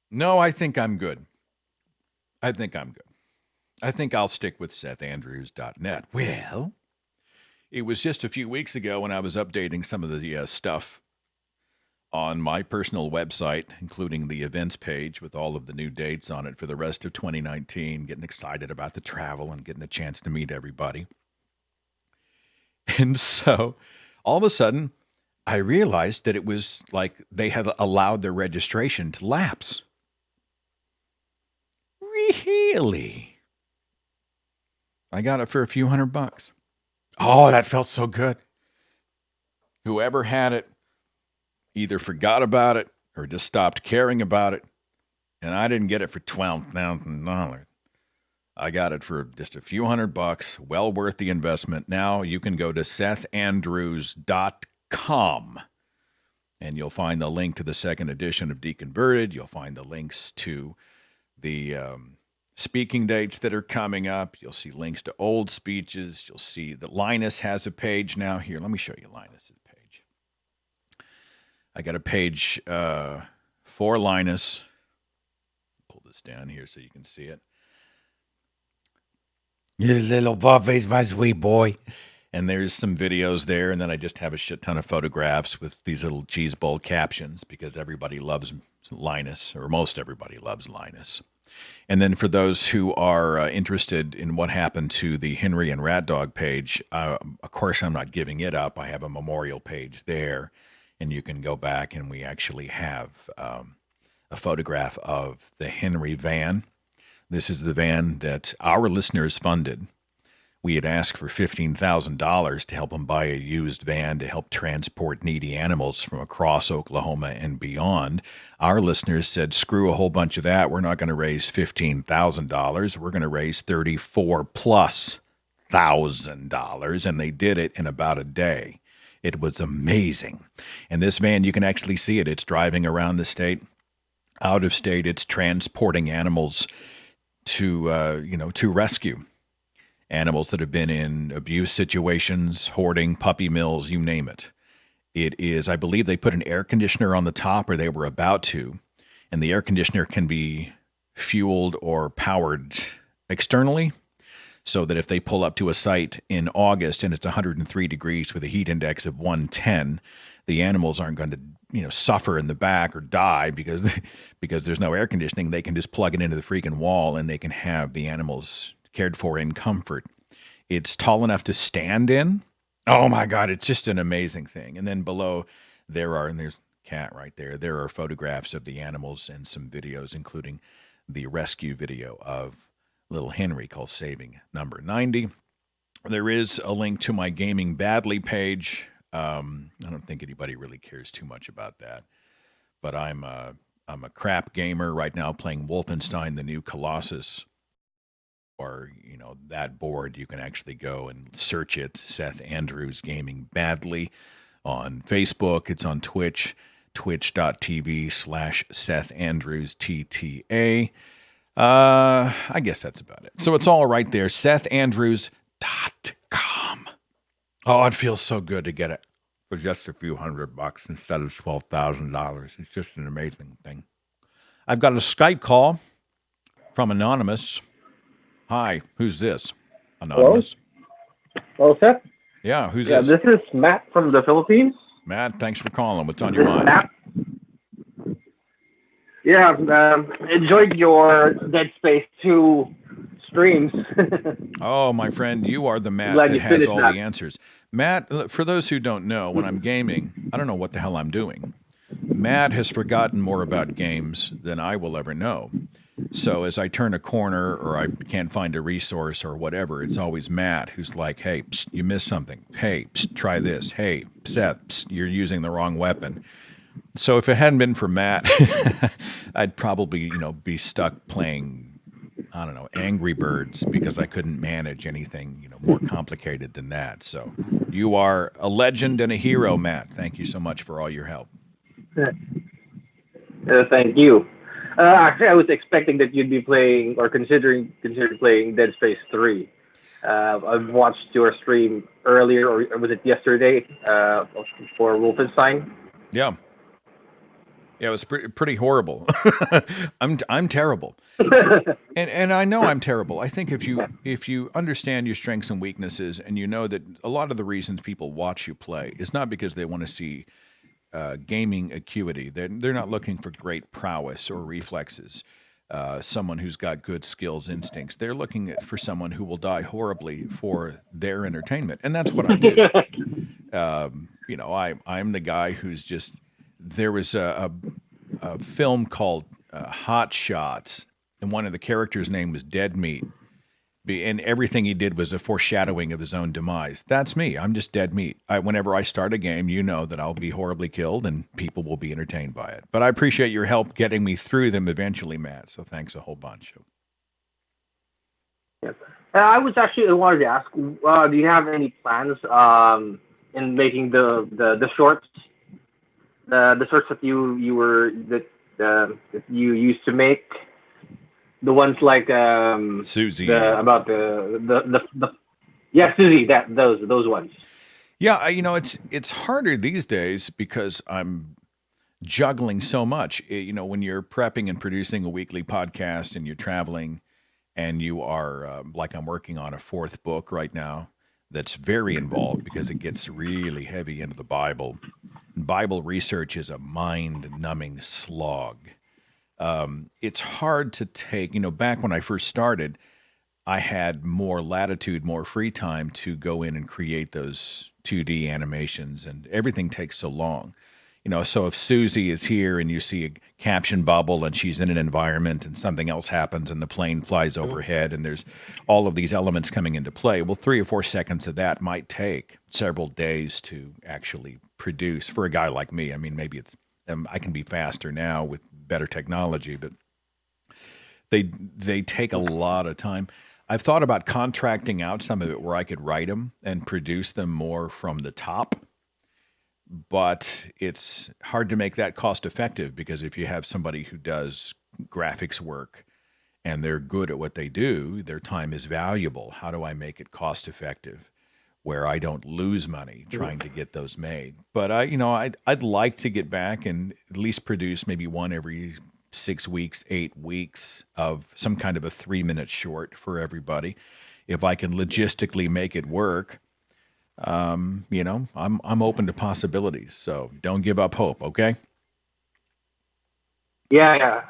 No, I think I'm good. I think I'll stick with sethandrews.net. Well, it was just a few weeks ago when I was updating some of the stuff on my personal website, including the events page with all of the new dates on it for the rest of 2019, getting excited about the travel and getting a chance to meet everybody. And so all of a sudden, I realized that it was like they had allowed their registration to lapse. Really? I got it for a few $100. Oh, that felt so good. Whoever had it either forgot about it or just stopped caring about it. And I didn't get it for $12,000. I got it for just a few $100. Well worth the investment. Now you can go to sethandrews.com and you'll find the link to the second edition of Deconverted. You'll find the links to the speaking dates that are coming up. You'll see links to old speeches. You'll see that Linus has a page now. Here, let me show you Linus's page. I got a page for Linus. Pull this down here so you can see it. You little Buffy's my sweet boy. And there's some videos there, and then I just have a shit ton of photographs with these little cheese bowl captions because everybody loves Linus, or most everybody loves Linus. And then for those who are interested in what happened to the Henry and Rat Dog page, of course I'm not giving it up. I have a memorial page there, and you can go back, and we actually have a photograph of the Henry van. This is the van that our listeners funded. We had asked for $15,000 to help them buy a used van to help transport needy animals from across Oklahoma and beyond. Our listeners said, screw a whole bunch of that. We're not going to raise $15,000. We're going to raise $34,000+. And they did it in about a day. It was amazing. And this van, you can actually see it. It's driving around the state. Out of state, it's transporting animals to rescue. Animals that have been in abuse situations, hoarding, puppy mills, you name it. It is, I believe they put an air conditioner on the top, or they were about to, and the air conditioner can be fueled or powered externally, so that if they pull up to a site in August and it's 103 degrees with a heat index of 110, the animals aren't going to suffer in the back or die because there's no air conditioning. They can just plug it into the freaking wall, and they can have the animals cared for in comfort. It's tall enough to stand in. Oh my God, it's just an amazing thing. And then below there's cat right there. There are photographs of the animals and some videos, including the rescue video of little Henry called Saving Number 90. There is a link to my Gaming Badly page. I don't think anybody really cares too much about that, but I'm a crap gamer right now playing Wolfenstein: The New Colossus. Or, that board, you can actually go and search it, Seth Andrews Gaming Badly, on Facebook. It's on Twitch, twitch.tv/Seth Andrews TTA. I guess that's about it. So it's all right there, SethAndrews.com. Oh, it feels so good to get it for just a few $100 instead of $12,000. It's just an amazing thing. I've got a Skype call from Anonymous. Hi, who's this? Anonymous. Hello, Seth. Yeah, who's this? This is Matt from the Philippines. Matt, thanks for calling. What's on your mind? Matt. Yeah, enjoyed your Dead Space 2 streams. Oh, my friend, you are the Matt Glad that you has finished all that. the answers. Matt, for those who don't know, when I'm gaming, I don't know what the hell I'm doing. Matt has forgotten more about games than I will ever know. So as I turn a corner or I can't find a resource or whatever, it's always Matt who's like, hey, psst, you missed something. Hey, psst, try this. Hey, Seth, psst, you're using the wrong weapon. So if it hadn't been for Matt, I'd probably, be stuck playing, I don't know, Angry Birds because I couldn't manage anything, more complicated than that. So you are a legend and a hero, Matt. Thank you so much for all your help. Thank you. Actually, I was expecting that you'd be playing or considering playing Dead Space 3. I've watched your stream earlier, or was it yesterday, for Wolfenstein? Yeah. Yeah, it was pretty horrible. I'm terrible, and I know I'm terrible. I think if you understand your strengths and weaknesses, and you know that a lot of the reasons people watch you play is not because they want to see gaming acuity. They're not looking for great prowess or reflexes. Someone who's got good skills, instincts. They're looking for someone who will die horribly for their entertainment, and that's what I do. I'm the guy who's just. There was a film called Hot Shots, and one of the characters' name was Dead Meat. And everything he did was a foreshadowing of his own demise. That's me. I'm just dead meat. Whenever I start a game, you know that I'll be horribly killed and people will be entertained by it. But I appreciate your help getting me through them eventually, Matt. So thanks a whole bunch. Yes. I wanted to ask, do you have any plans in making the shorts? The shorts that you used to make, the ones like Susie, about the Susie, those ones. Yeah, it's harder these days because I'm juggling so much. When you're prepping and producing a weekly podcast and you're traveling and you are, like I'm working on a fourth book right now that's very involved because it gets really heavy into the Bible. Bible research is a mind-numbing slog. It's hard to take, back when I first started, I had more latitude, more free time to go in and create those 2D animations, and everything takes so long. So if Susie is here and you see a caption bubble and she's in an environment and something else happens and the plane flies overhead and there's all of these elements coming into play, well, 3 or 4 seconds of that might take several days to actually produce for a guy like me. I mean, maybe I can be faster now with better technology, but they take a lot of time. I've thought about contracting out some of it where I could write them and produce them more from the top. But it's hard to make that cost effective because if you have somebody who does graphics work and they're good at what they do, their time is valuable. How do I make it cost effective where I don't lose money trying to get those made? But I'd like to get back and at least produce maybe one every 6 weeks, 8 weeks of some kind of a 3-minute short for everybody. If I can logistically make it work, I'm open to possibilities. So don't give up hope, okay? Yeah.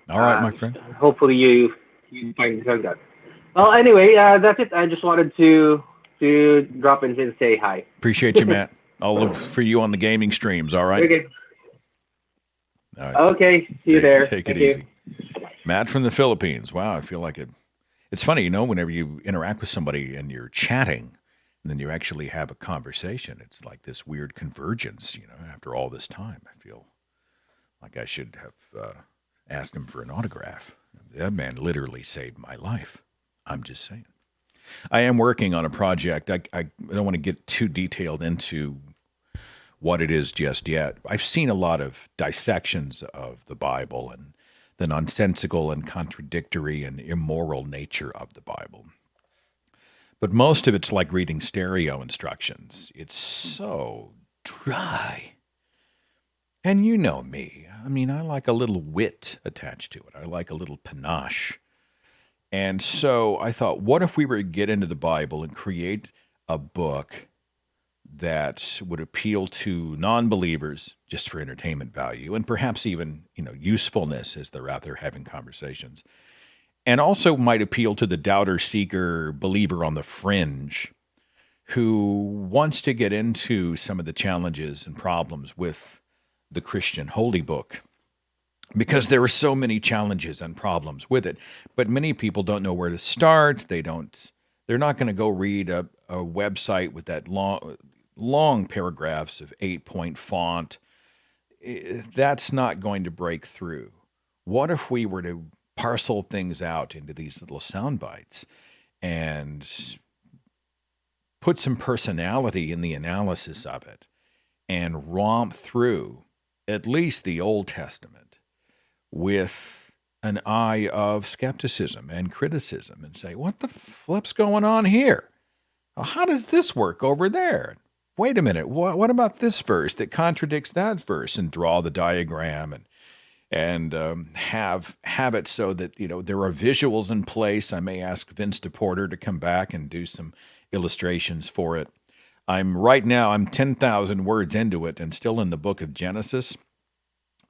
All right, my friend. Hopefully you find that. Well, anyway, that's it. I just wanted to drop in and say hi. Appreciate you, Matt. I'll look for you on the gaming streams, all right? Okay. All right. Okay, see you there. Take Thank it you. easy. Matt from the Philippines. Wow, I feel like it. It's funny, whenever you interact with somebody and you're chatting, and then you actually have a conversation, it's like this weird convergence, after all this time. I feel like I should have asked him for an autograph. That man literally saved my life. I'm just saying. I am working on a project. I don't want to get too detailed into what it is just yet. I've seen a lot of dissections of the Bible and the nonsensical and contradictory and immoral nature of the Bible. But most of it's like reading stereo instructions. It's so dry. And you know me. I mean, I like a little wit attached to it. I like a little panache. And so I thought, what if we were to get into the Bible and create a book that would appeal to non-believers just for entertainment value and perhaps even, usefulness as they're out there having conversations. And also might appeal to the doubter, seeker, believer on the fringe who wants to get into some of the challenges and problems with the Christian Holy Book, because there are so many challenges and problems with it. But many people don't know where to start. They're not going to go read a website with that long paragraphs of 8-point font. That's not going to break through. What if we were to parcel things out into these little sound bites and put some personality in the analysis of it and romp through at least the Old Testament with an eye of skepticism and criticism and say, what the flip's going on here? How does this work over there? Wait a minute, what about this verse that contradicts that verse? And draw the diagram and have it so that, there are visuals in place. I may ask Vince DePorter to come back and do some illustrations for it. I'm 10,000 words into it and still in the book of Genesis.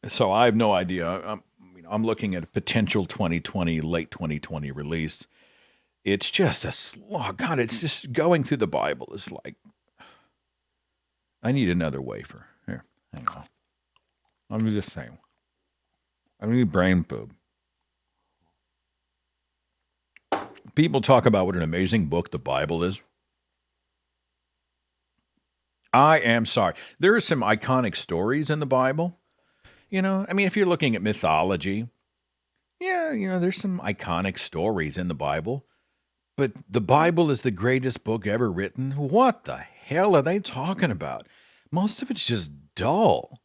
So I have no idea. I'm looking at a potential late 2020 release. It's just a slog. God, it's just going through the Bible is like, I need another wafer. Here, hang on. I'm just saying. I need brain food. People talk about what an amazing book the Bible is. I am sorry. There are some iconic stories in the Bible. If you're looking at mythology, there's some iconic stories in the Bible. But the Bible is the greatest book ever written. What the hell are they talking about? Most of it's just dull.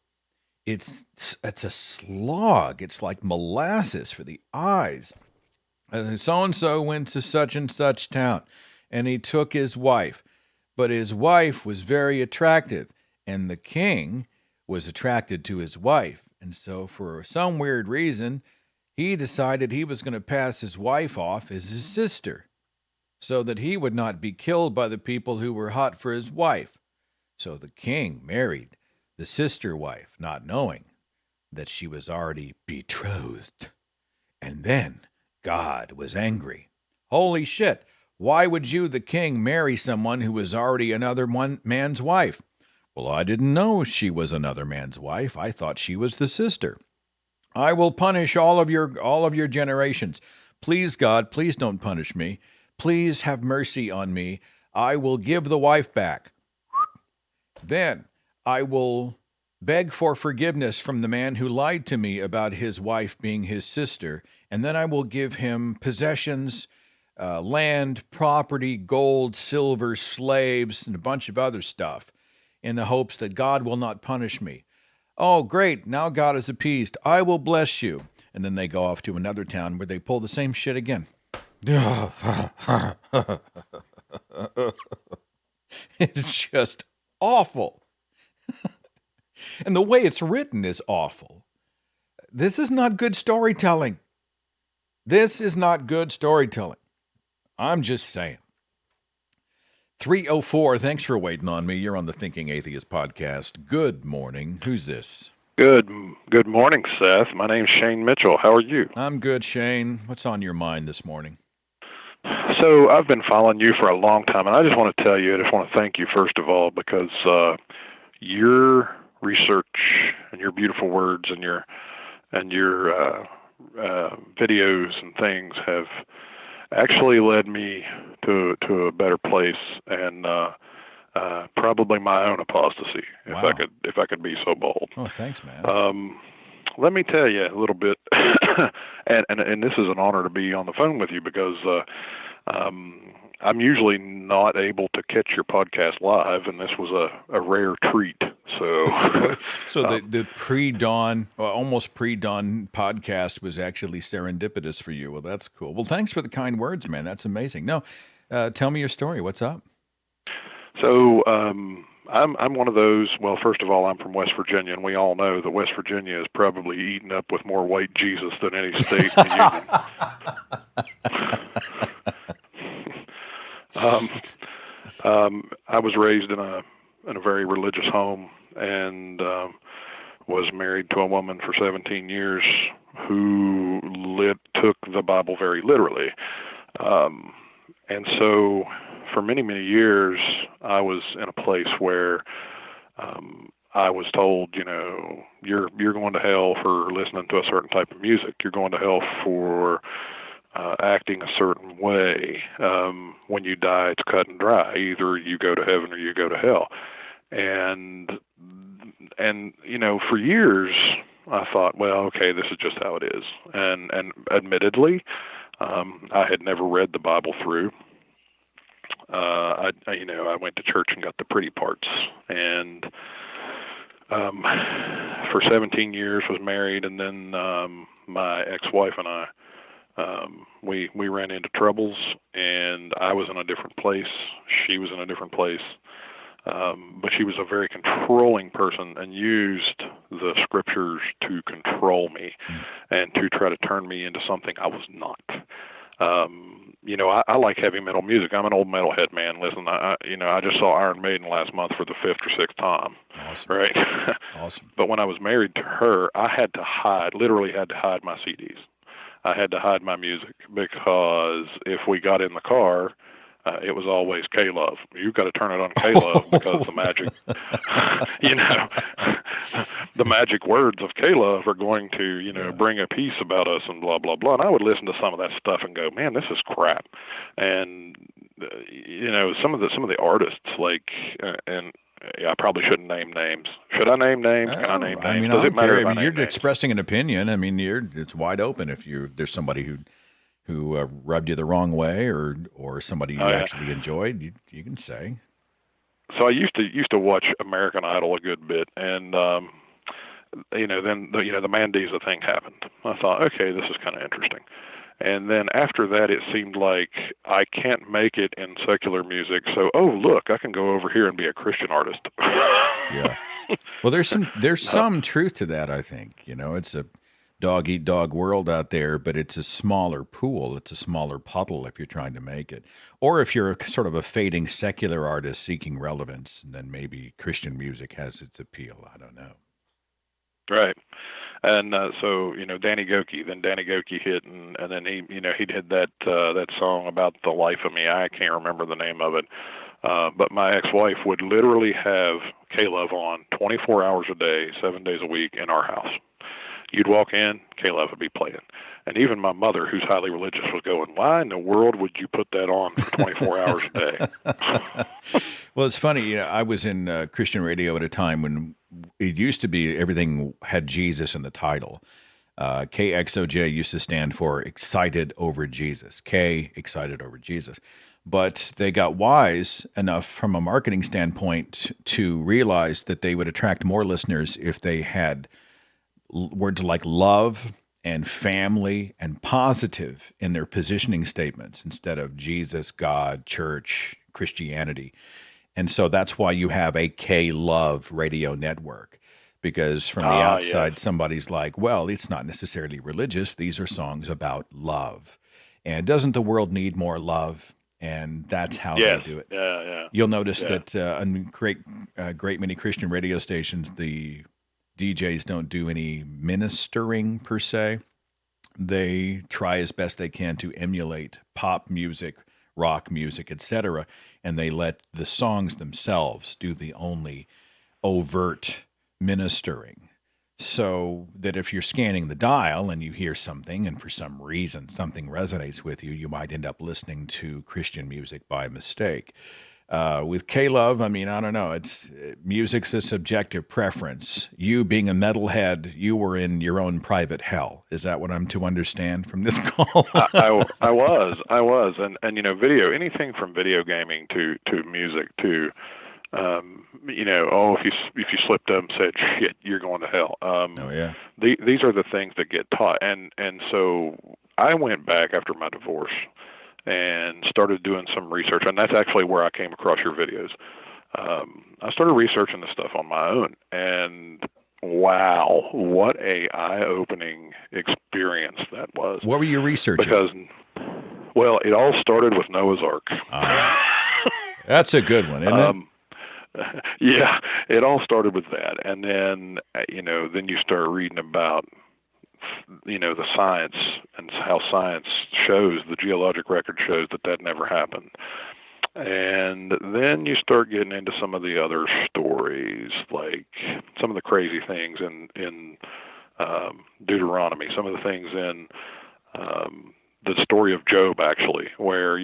It's a slog. It's like molasses for the eyes. So-and-so went to such and such town, and he took his wife. But his wife was very attractive, and the king was attracted to his wife. And so for some weird reason, he decided he was going to pass his wife off as his sister so that he would not be killed by the people who were hot for his wife. So the king married the sister wife, not knowing that she was already betrothed. And then God was angry. Holy shit, why would you, the king, marry someone who was already another man's wife? Well, I didn't know she was another man's wife. I thought she was the sister. I will punish all of your generations. Please, God, please don't punish me. Please have mercy on me. I will give the wife back. Then I will beg for forgiveness from the man who lied to me about his wife being his sister, and then I will give him possessions, land, property, gold, silver, slaves, and a bunch of other stuff, in the hopes that God will not punish me. Oh, great, now God is appeased. I will bless you. And then they go off to another town where they pull the same shit again. It's just awful. And the way it's written is awful. This is not good storytelling. This is not good storytelling. I'm just saying. 304, thanks for waiting on me. You're on the Thinking Atheist podcast. Good morning. Who's this? Good morning, Seth. My name's Shane Mitchell. How are you? I'm good, Shane. What's on your mind this morning? So I've been following you for a long time, and I just want to thank you, first of all, because your research and your beautiful words and your videos and things have actually led me to a better place, and probably my own apostasy, Wow. if I could be so bold. Oh, thanks, man. Let me tell you a little bit, and this is an honor to be on the phone with you, because I'm usually not able to catch your podcast live, and this was a rare treat. So, the pre-dawn, almost pre-dawn podcast was actually serendipitous for you. Well, that's cool. Well, thanks for the kind words, man. That's amazing. No, tell me your story. What's up? So I'm one of those. Well, first of all, I'm from West Virginia, and we all know that West Virginia is probably eaten up with more white Jesus than any state in the union. I was raised in a very religious home, and was married to a woman for 17 years who took the Bible very literally. And so for many, many years, I was in a place where I was told, you're going to hell for listening to a certain type of music. You're going to hell for acting a certain way. When you die, it's cut and dry. Either you go to heaven or you go to hell. And for years, I thought, well, okay, this is just how it is. And admittedly, I had never read the Bible through. I went to church and got the pretty parts, and for 17 years was married, and then my ex-wife and I, we ran into troubles, and I was in a different place. She was in a different place. But she was a very controlling person and used the scriptures to control me and to try to turn me into something I was not. I like heavy metal music. I'm an old metalhead, man. Listen, I just saw Iron Maiden last month for the 5th or 6th time. Awesome. Right? Awesome. But when I was married to her, I had to literally had to hide my CDs. I had to hide my music, because if we got in the car, it was always K-Love. You've got to turn it on K-Love, because the magic, the magic words of K-Love are going to, bring a peace about us and blah, blah, blah. And I would listen to some of that stuff and go, man, this is crap. And, some of the artists, and I probably shouldn't name names. Should I name names? Can I name names? Does it matter if I name you're names? expressing an opinion. I mean, it's wide open. If there's somebody who rubbed you the wrong way, or somebody you actually enjoyed, you can say. So I used to watch American Idol a good bit, and then the Mandisa thing happened. I thought, okay, this is kind of interesting. And then after that, it seemed like I can't make it in secular music. So, look, I can go over here and be a Christian artist. Yeah. Well, there's some truth to that, I think. It's a dog eat dog world out there, but it's a smaller pool. It's a smaller puddle if you're trying to make it. Or if you're sort of a fading secular artist seeking relevance, then maybe Christian music has its appeal. I don't know. Right. And so Danny Goki hit, and then he did that song about the life of me. I can't remember the name of it, but my ex-wife would literally have K-Love on 24 hours a day, 7 days a week in our house. You'd walk in, K-Love would be playing, and even my mother, who's highly religious, was going, "Why in the world would you put that on for 24 hours a day?" Well, it's funny. I was in Christian radio at a time when it used to be everything had Jesus in the title. KXOJ used to stand for Excited Over Jesus. K, Excited Over Jesus. But they got wise enough from a marketing standpoint to realize that they would attract more listeners if they had words like love and family and positive in their positioning statements instead of Jesus, God, church, Christianity. And so that's why you have a K-Love radio network, because from the outside, yes. somebody's like, well, it's not necessarily religious. These are songs about love. And doesn't the world need more love? And that's how Yes. they do it. Yeah. You'll notice that on great many Christian radio stations, the DJs don't do any ministering per se. They try as best they can to emulate pop music, rock music, etc., and they let the songs themselves do the only overt ministering. So that if you're scanning the dial and you hear something and for some reason something resonates with you, you might end up listening to Christian music by mistake. With K-Love, I mean, I don't know. Music's a subjective preference. You being a metalhead, you were in your own private hell. Is that what I'm to understand from this call? I was, and video, anything from video gaming to music to, if you slipped up and said shit, you're going to hell. Oh yeah. These are the things that get taught, and so I went back after my divorce and started doing some research, and that's actually where I came across your videos. I started researching this stuff on my own, and wow, what a eye-opening experience that was. What were you researching? Because, well, it all started with Noah's Ark. That's a good one, isn't it? Yeah, it all started with that, and then then you start reading about the science and how science shows, the geologic record shows that never happened. And then you start getting into some of the other stories, like some of the crazy things in Deuteronomy, some of the things in the story of Job, actually, where,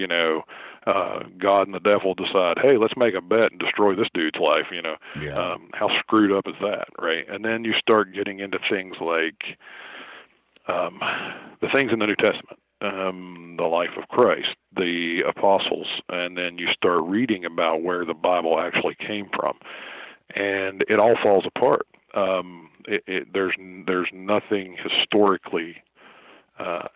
God and the devil decide, hey, let's make a bet and destroy this dude's life, Yeah. How screwed up is that, right? And then you start getting into things like the things in the New Testament, the life of Christ, the apostles, and then you start reading about where the Bible actually came from, and it all falls apart. There's nothing historically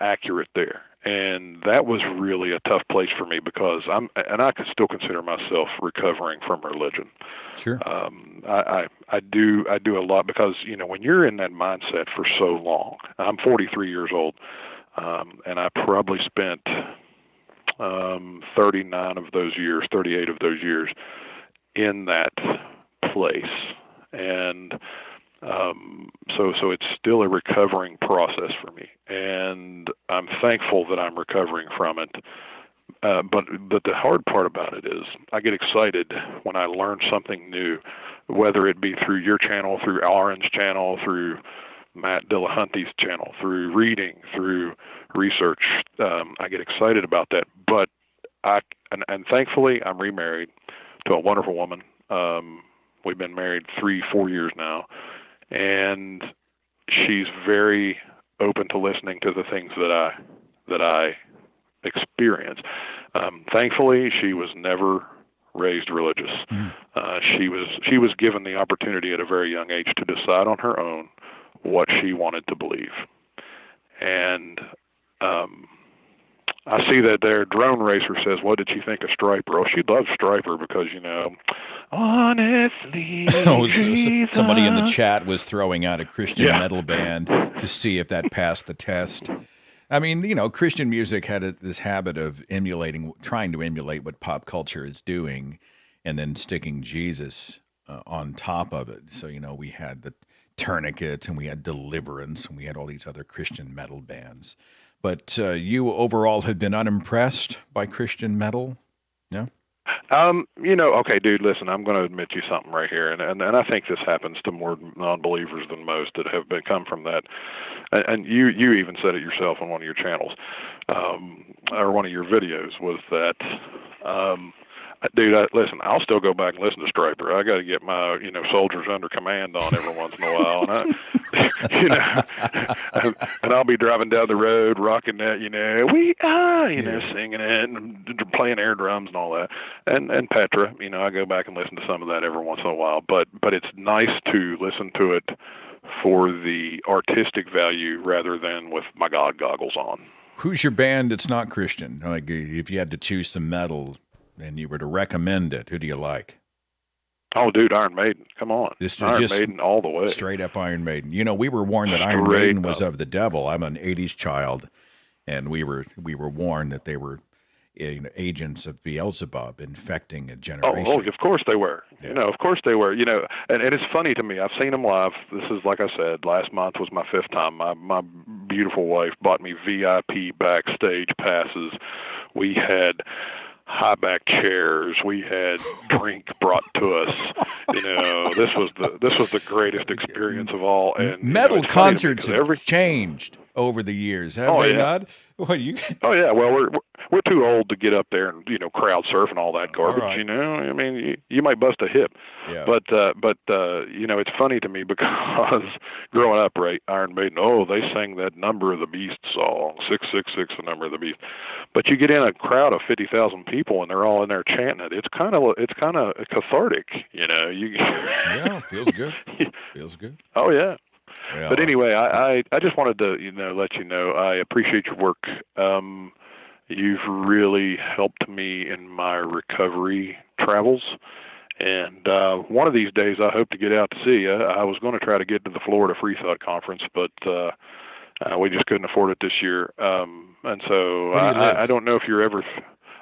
accurate there, and that was really a tough place for me because I can still consider myself recovering from religion. Sure. I do a lot because when you're in that mindset for so long. I'm 43 years old, and I probably spent 38 of those years in that place, and so it's still a recovering process for me, and I'm thankful that I'm recovering from it. But the hard part about it is I get excited when I learn something new, whether it be through your channel, through Aaron's channel, through Matt Dillahunty's channel, through reading, through research. I get excited about that. But and thankfully I'm remarried to a wonderful woman. We've been married 3-4 years now, and she's very open to listening to the things that I experience. Thankfully, she was never raised religious. She was given the opportunity at a very young age to decide on her own what she wanted to believe. And I see that their drone racer says, what did she think of Striper? Oh, she loves Striper because, honestly, Jesus. Somebody in the chat was throwing out a Christian Yeah. metal band to see if that passed the test. I mean, Christian music had this habit of trying to emulate what pop culture is doing, and then sticking Jesus on top of it. So, we had the Tourniquet, and we had Deliverance, and we had all these other Christian metal bands. But you overall have been unimpressed by Christian metal? No? Okay, dude, listen, I'm going to admit you something right here, and I think this happens to more non-believers than most that have come from that. And you even said it yourself on one of your channels, or one of your videos, was that, dude, listen, I'll still go back and listen to Striper. I got to get my, soldiers under command on every once in a while, and and I'll be driving down the road rocking that, we are, singing it and playing air drums and all that, and Petra, I go back and listen to some of that every once in a while, but it's nice to listen to it for the artistic value rather than with my God goggles on. Who's your band that's not Christian? Like, if you had to choose some metal and you were to recommend it, who do you like? Oh, dude, Iron Maiden. Come on. Iron Just Maiden all the way. Straight up Iron Maiden. We were warned that Iron Maiden was of the devil. I'm an 80s child, and we were warned that they were agents of Beelzebub infecting a generation. Oh, of course they were. Yeah. Of course they were. And it's funny to me. I've seen them live. This is, like I said, last month was my 5th time. My beautiful wife bought me VIP backstage passes. We had high back chairs. We had drink brought to us. This was the greatest experience of all. And metal concerts have changed over the years, have they not? Well, Oh yeah. Well, we're too old to get up there and crowd surf and all that garbage. Right. I mean, you might bust a hip. Yeah. But it's funny to me because growing up, right, Iron Maiden, they sang that Number of the Beast song, 666, the Number of the Beast. But you get in a crowd of 50,000 people and they're all in there chanting it. It's kind of cathartic, Yeah, feels good. Feels good. Oh yeah. Well, but anyway, I just wanted to let you know I appreciate your work. You've really helped me in my recovery travels, and one of these days I hope to get out to see you. I was going to try to get to the Florida Free Thought Conference, but we just couldn't afford it this year. And so I don't know if you're ever.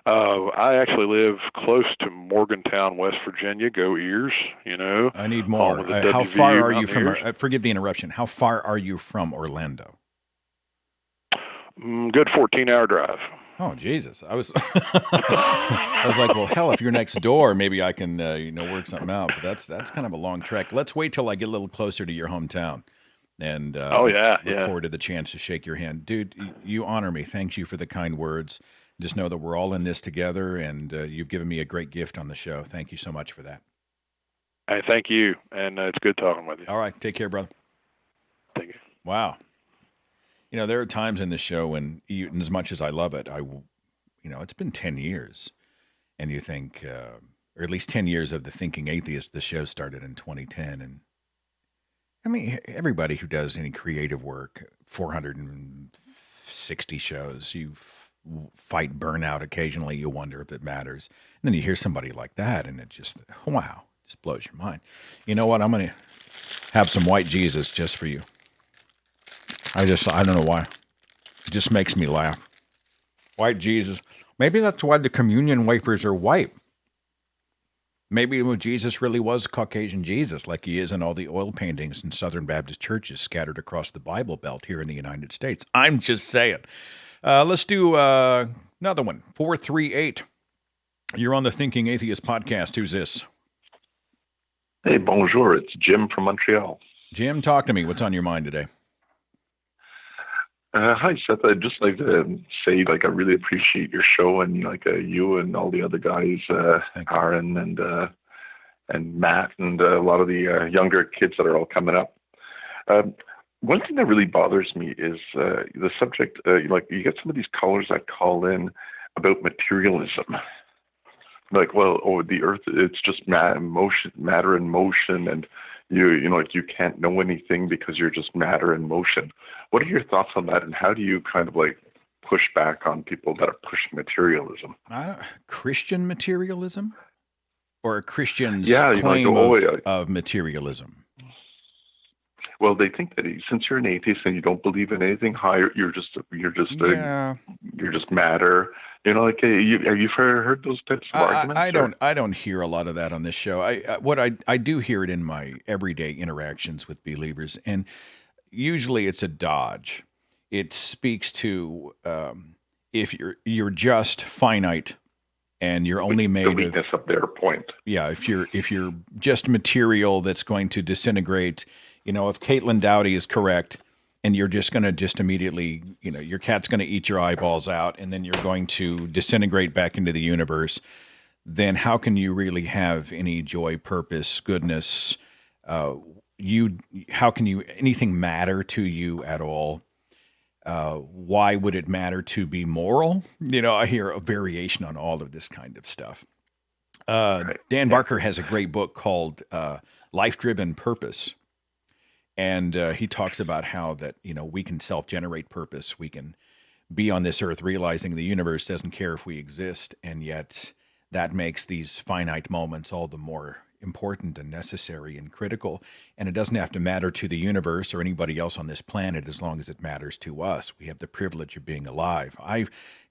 I actually live close to Morgantown, West Virginia. Go Ears, I need more. How far are you from? Forgive the interruption. How far are you from Orlando? Good 14-hour drive. Oh Jesus! I was like, well, hell, if you're next door, maybe I can work something out. But that's kind of a long trek. Let's wait till I get a little closer to your hometown. And look forward to the chance to shake your hand, dude. You honor me. Thank you for the kind words. Just know that we're all in this together, and you've given me a great gift on the show. Thank you so much for that. Hey, thank you, and it's good talking with you. All right, take care, brother. Thank you. Wow. There are times in the show when, even as much as I love it, it's been 10 years, and you think, or at least 10 years of the Thinking Atheist. The show started in 2010, and I mean, everybody who does any creative work, 460 shows, you fight burnout occasionally. You wonder if it matters. And then you hear somebody like that, and it just, wow, just blows your mind. You know what? I'm going to have some white Jesus just for you. I don't know why. It just makes me laugh. White Jesus. Maybe that's why the communion wafers are white. Maybe Jesus really was Caucasian Jesus, like he is in all the oil paintings in Southern Baptist churches scattered across the Bible Belt here in the United States. I'm just saying. Let's do another one. 438. You're on the Thinking Atheist podcast. Who's this? Hey, bonjour. It's Jim from Montreal. Jim, talk to me. What's on your mind today? Hi, Seth. I'd just like to say, I really appreciate your show, and you and all the other guys, Aaron and Matt, and a lot of the younger kids that are all coming up. One thing that really bothers me is the subject. You get some of these callers that call in about materialism. The earth, it's just matter and motion, and you can't know anything because you're just matter and motion. What are your thoughts on that, and how do you kind of push back on people that are pushing materialism? Christian materialism? or a Christian's Yeah, you know, like, claim oh, yeah. of materialism? Well, they think that since you're an atheist and you don't believe in anything higher, you're just Yeah. you're just matter. You know, like, have you heard those types of arguments? I don't hear a lot of that on this show. I do hear it in my everyday interactions with believers, and usually it's a dodge. It speaks to if you're just finite and you're only the made weakness of their point. Yeah, if you're just material that's going to disintegrate, you know, if Caitlin Dowdy is correct, and you're just going to just immediately, you know, your cat's going to eat your eyeballs out, and then you're going to disintegrate back into the universe, then how can you really have any joy, purpose, goodness? How can anything matter to you at all? Why would it matter to be moral? You know, I hear a variation on all of this kind of stuff. Dan Barker has a great book called Life-Driven Purpose. And he talks about how that, you know, we can self-generate purpose. We can be on this earth realizing the universe doesn't care if we exist. And yet that makes these finite moments all the more important and necessary and critical. And it doesn't have to matter to the universe or anybody else on this planet as long as it matters to us. We have the privilege of being alive. I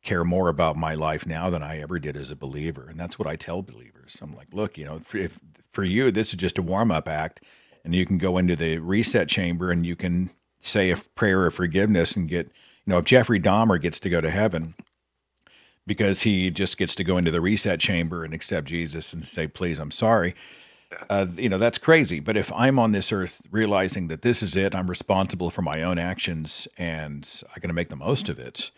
care more about my life now than I ever did as a believer. And that's what I tell believers. I'm like, look, you know, if for you, this is just a warm-up act. And you can go into the reset chamber and you can say a prayer of forgiveness and get, you know, if Jeffrey Dahmer gets to go to heaven because he just gets to go into the reset chamber and accept Jesus and say, please, I'm sorry, you know, that's crazy. But if I'm on this earth realizing that this is it, I'm responsible for my own actions and I'm going to make the most of it,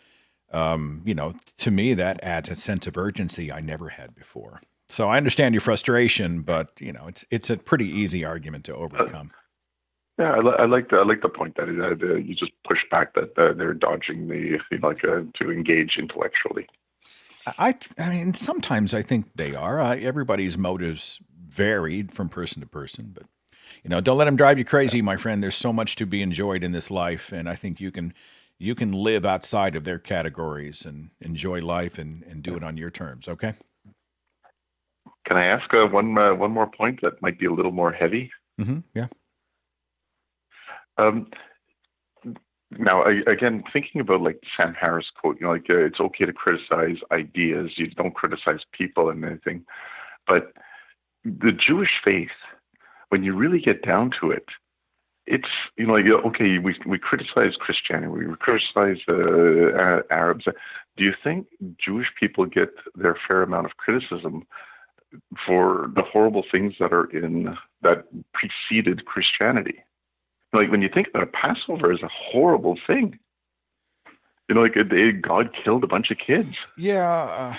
you know, to me, that adds a sense of urgency I never had before. So I understand your frustration, but you know it's a pretty easy argument to overcome. Yeah, I like the point that you just push back that they're dodging the, you know, like to engage intellectually. I mean, sometimes I think they are. Everybody's motives varied from person to person, but you know, don't let them drive you crazy, my friend. There's so much to be enjoyed in this life, and I think you can live outside of their categories and enjoy life and do it on your terms. Okay. Can I ask one more point that might be a little more heavy? Mm-hmm. Yeah. Now, again, thinking about like Sam Harris quote, you know, like it's okay to criticize ideas, you don't criticize people and anything. But the Jewish faith, when you really get down to it, it's, you know, like, okay, we criticize Christianity, we criticize Arabs. Do you think Jewish people get their fair amount of criticism for the horrible things that preceded Christianity? Like when you think about it, Passover is a horrible thing. You know, like God killed a bunch of kids. Yeah,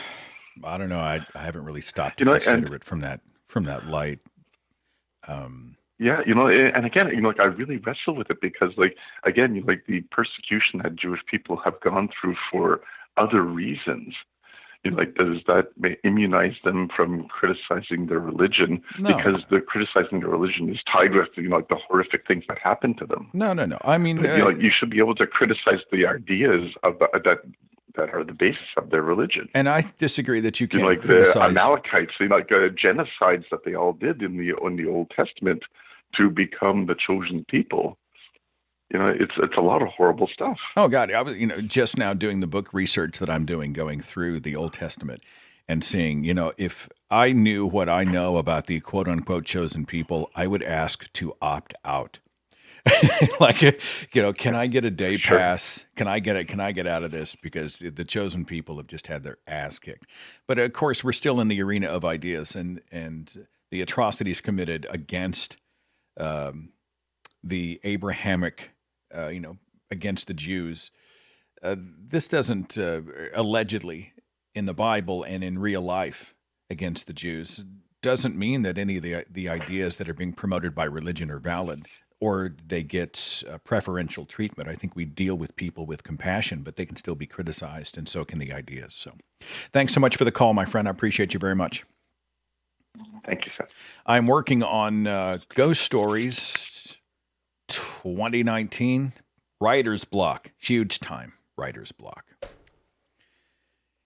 I don't know. I haven't really stopped to consider it from that light. Yeah, you know, and again, you know, like I really wrestle with it because, like, again, you know, like the persecution that Jewish people have gone through for other reasons. You know, like, does that immunize them from criticizing their religion? No. Because the criticizing their religion is tied with, you know, like the horrific things that happened to them. No. I mean, you know, you should be able to criticize the ideas of that are the basis of their religion. And I disagree that you can't, you know, like criticize the Amalekites, you know, like genocides that they all did in the Old Testament to become the chosen people. You know, it's a lot of horrible stuff. Oh God, I was, you know, just now doing the book research that I'm doing, going through the Old Testament and seeing, you know, if I knew what I know about the quote unquote chosen people, I would ask to opt out. Like, you know, can I get a day pass? Can I get out of this? Because the chosen people have just had their ass kicked. But of course, we're still in the arena of ideas and the atrocities committed against the Abrahamic, you know, against the Jews. This doesn't allegedly in the Bible and in real life against the Jews doesn't mean that any of the ideas that are being promoted by religion are valid or they get preferential treatment. I think we deal with people with compassion, but they can still be criticized, and so can the ideas. So thanks so much for the call, my friend. I appreciate you very much. Thank you, Seth. I'm working on Ghost Stories 2019. Writer's block. Huge time. Writer's block.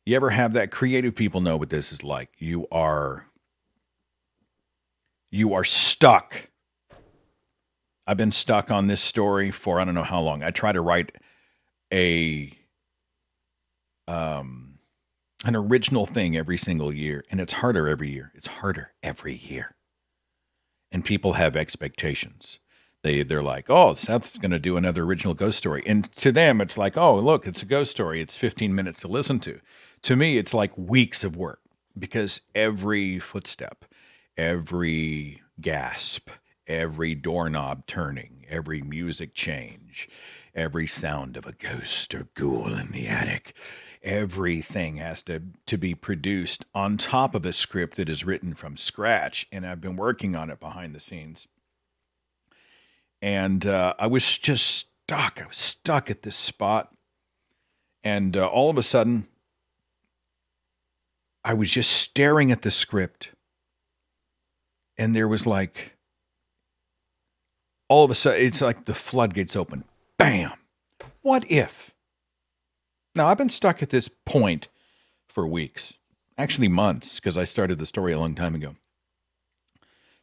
You ever have that? Creative people know what this is like. You are You are stuck. I've been stuck on this story for I don't know how long. I try to write an original thing every single year, and it's harder every year. It's harder every year. And people have expectations. They're like, oh, Seth's going to do another original ghost story. And to them, it's like, oh, look, it's a ghost story. It's 15 minutes to listen to. To me, it's like weeks of work because every footstep, every gasp, every doorknob turning, every music change, every sound of a ghost or ghoul in the attic, everything has to be produced on top of a script that is written from scratch. And I've been working on it behind the scenes. And I was just stuck. I was stuck at this spot. And all of a sudden, I was just staring at the script. And there was like, all of a sudden, it's like the floodgates open. Bam! What if? Now, I've been stuck at this point for weeks, actually months, because I started the story a long time ago.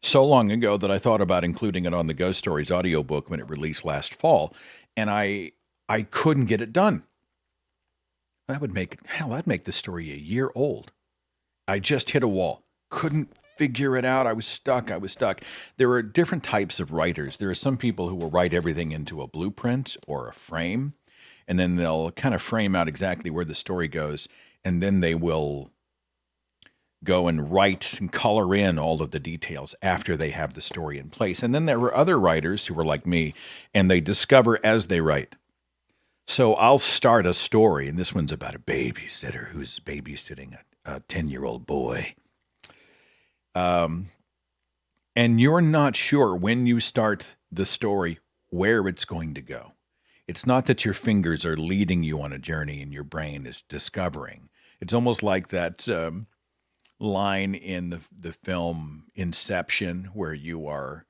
So long ago that I thought about including it on the Ghost Stories audiobook when it released last fall, and I couldn't get it done. That'd make the story a year old. I just hit a wall. Couldn't figure it out. I was stuck. There are different types of writers. There are some people who will write everything into a blueprint or a frame, and then they'll kind of frame out exactly where the story goes, and then they will go and write and color in all of the details after they have the story in place. And then there were other writers who were like me, and they discover as they write. So I'll start a story, and this one's about a babysitter who's babysitting a 10-year-old boy. And you're not sure when you start the story where it's going to go. It's not that your fingers are leading you on a journey and your brain is discovering. It's almost like that line in the film Inception where you are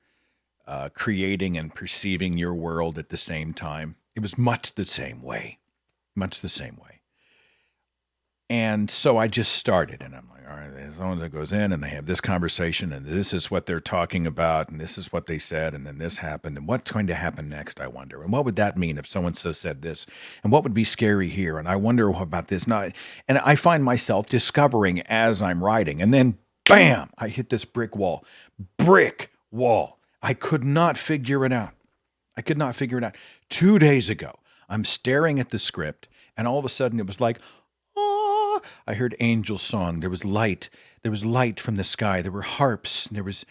creating and perceiving your world at the same time. It was much the same way. And so I just started, and I'm like, all right, someone that goes in, and they have this conversation, and this is what they're talking about, and this is what they said, and then this happened, and what's going to happen next, I wonder. And what would that mean if someone so said this? And what would be scary here? And I wonder about this. And I find myself discovering as I'm writing, and then, bam, I hit this brick wall. I could not figure it out. 2 days ago, I'm staring at the script, and all of a sudden it was like, I heard angel song. There was light. There was light from the sky. There were harps. It was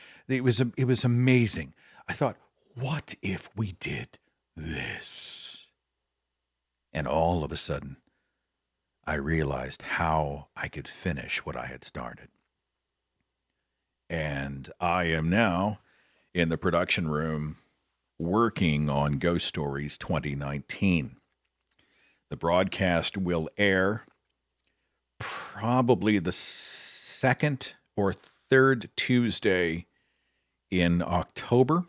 amazing. I thought, what if we did this? And all of a sudden, I realized how I could finish what I had started. And I am now in the production room working on Ghost Stories 2019. The broadcast will air probably the second or third Tuesday in October.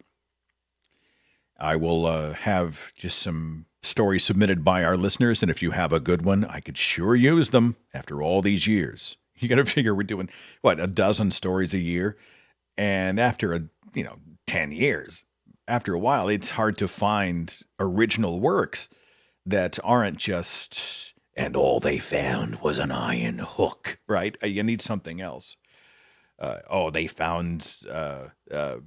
I will have just some stories submitted by our listeners, and if you have a good one, I could sure use them after all these years. You got to figure we're doing, a dozen stories a year? And after 10 years, after a while, it's hard to find original works that aren't just... and all they found was an iron hook, right? You need something else. They found, and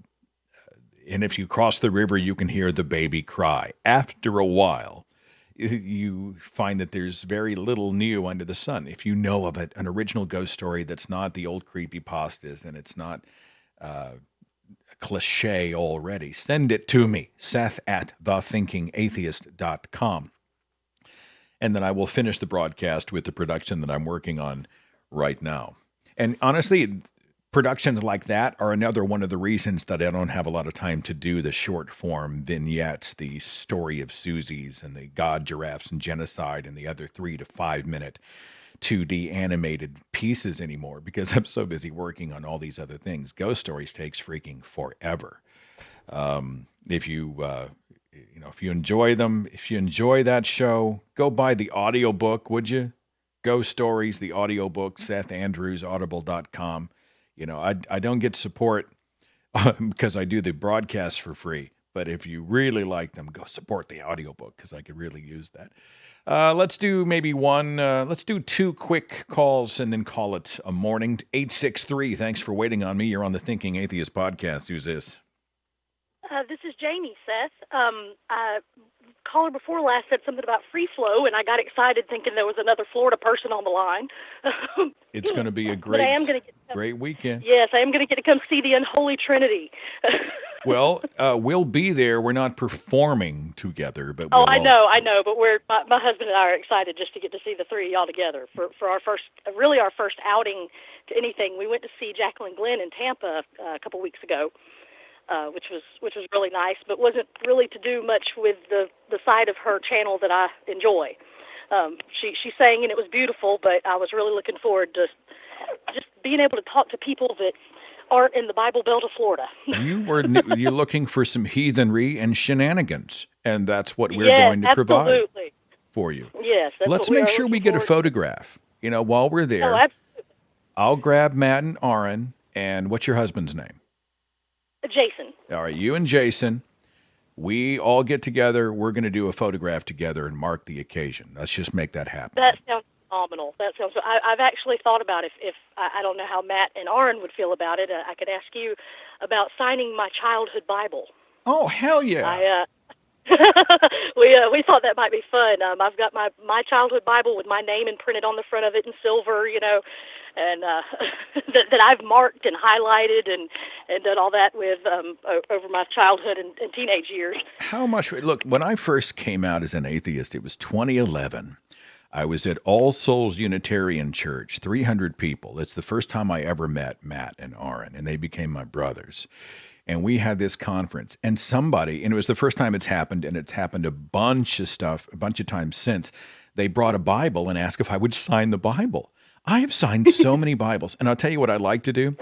if you cross the river, you can hear the baby cry. After a while, you find that there's very little new under the sun. If you know of an original ghost story that's not the old creepypastas and it's not a cliche already, send it to me, Seth@thethinkingatheist.com. And then I will finish the broadcast with the production that I'm working on right now. And honestly, productions like that are another one of the reasons that I don't have a lot of time to do the short form vignettes, the story of Susie's and the God Giraffes and Genocide and the other 3 to 5 minute 2D animated pieces anymore because I'm so busy working on all these other things. Ghost Stories takes freaking forever. If you enjoy them, if you enjoy that show, go buy the audiobook, would you? Ghost Stories, the audiobook, Seth Andrews, audible.com. I don't get support because I do the broadcast for free. But if you really like them, go support the audiobook because I could really use that. Let's do maybe let's do 2 quick calls and then call it a morning. 863, thanks for waiting on me. You're on the Thinking Atheist podcast. Who's this? This is Jamie, Seth. Caller before last said something about free flow, and I got excited thinking there was another Florida person on the line. It's going to be a great weekend. Yes, I am going to get to come see the Unholy Trinity. Well, we'll be there. We're not performing together, but I know. But my husband and I are excited just to get to see the three of y'all together for our first outing to anything. We went to see Jacqueline Glenn in Tampa a couple weeks ago. Which was really nice, but wasn't really to do much with the side of her channel that I enjoy. She sang and it was beautiful, but I was really looking forward to just being able to talk to people that aren't in the Bible Belt of Florida. You're looking for some heathenry and shenanigans, and that's what we're going to provide for you. Yes. Let's make sure we get a photograph. While we're there, absolutely. I'll grab Matt and Aaron. And what's your husband's name? Jason. All right, you and Jason, we all get together. We're going to do a photograph together and mark the occasion. Let's just make that happen. That sounds phenomenal. I've actually thought about if I don't know how Matt and Aaron would feel about it. I could ask you about signing my childhood Bible. Oh, hell yeah. We thought that might be fun. I've got my childhood Bible with my name imprinted on the front of it in silver, and that I've marked and highlighted and done all that with over my childhood and teenage years. How much? Look, when I first came out as an atheist, it was 2011. I was at All Souls Unitarian Church, 300 people. It's the first time I ever met Matt and Aaron, and they became my brothers. And we had this conference, and it was the first time it's happened, and it's happened a bunch of times since. They brought a Bible and asked if I would sign the Bible. I have signed so many Bibles, and I'll tell you what I like to do.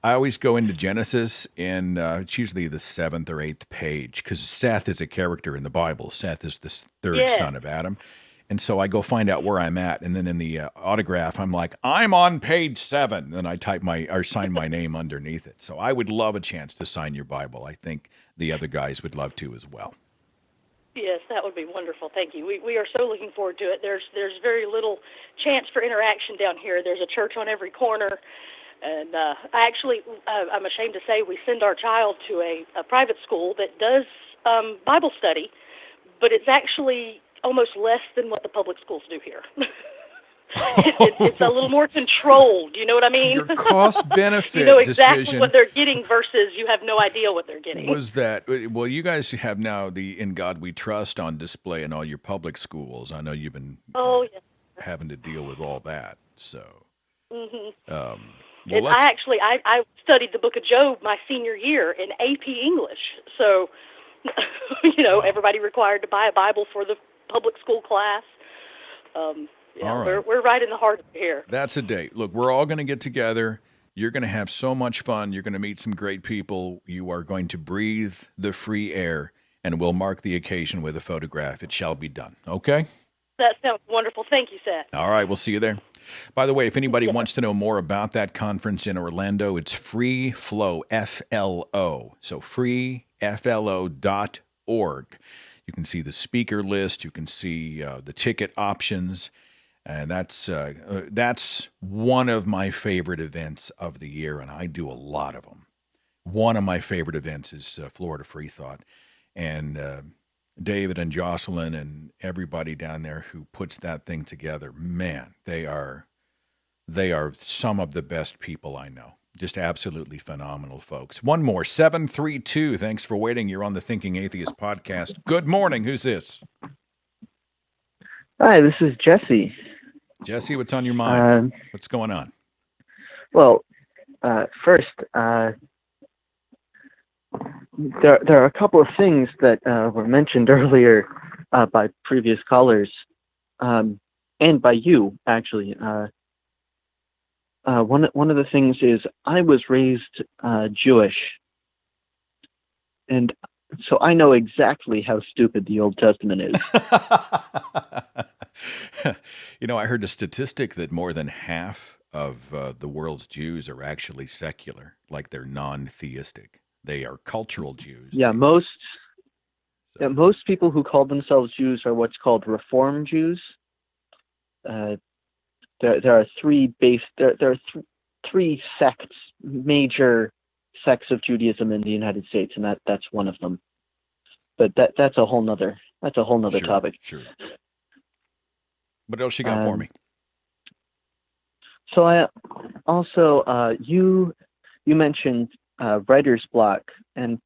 I always go into Genesis, and it's usually the 7th or 8th page, because Seth is a character in the Bible. Seth is the third son of Adam. And so I go find out where I'm at, and then in the autograph, I'm like, I'm on page 7, and I sign my name underneath it. So I would love a chance to sign your Bible. I think the other guys would love to as well. Yes, that would be wonderful. Thank you. We are so looking forward to it. There's very little chance for interaction down here. There's a church on every corner, and I'm ashamed to say we send our child to a private school that does Bible study, but it's actually almost less than what the public schools do here. It's a little more controlled. You know what I mean? Your cost-benefit you know exactly decision what they're getting versus you have no idea what they're getting. Was that, well, you guys have now the In God We Trust on display in all your public schools. I know you've been having to deal with all that. So, I studied the book of Job my senior year in AP English. So, everybody required to buy a Bible for the public school class. All right. We're right in the heart of it here. That's a date. Look, we're all going to get together. You're going to have so much fun. You're going to meet some great people. You are going to breathe the free air, and we'll mark the occasion with a photograph. It shall be done. Okay? That sounds wonderful. Thank you, Seth. All right. We'll see you there. By the way, if anybody wants to know more about that conference in Orlando, it's Free Flow, FLO. So freeflo.org. You can see the speaker list. You can see the ticket options. And that's one of my favorite events of the year, and I do a lot of them. One of my favorite events is Florida Free Thought. And David and Jocelyn and everybody down there who puts that thing together, man, they are some of the best people I know. Just absolutely phenomenal folks. One more, 732. Thanks for waiting. You're on the Thinking Atheist podcast. Good morning. Who's this? Hi, this is Jesse. Jesse, what's on your mind? What's going on? Well, first, there are a couple of things that were mentioned earlier by previous callers, and by you, actually. One of the things is I was raised Jewish, and so I know exactly how stupid the Old Testament is. I heard a statistic that more than half of the world's Jews are actually secular, like they're non-theistic. They are cultural Jews. Yeah, most people who call themselves Jews are what's called Reform Jews. There are three sects, major sects of Judaism in the United States, and that's one of them. But that's a whole nother topic. Sure. What else you got for me? So I also you mentioned writer's block, and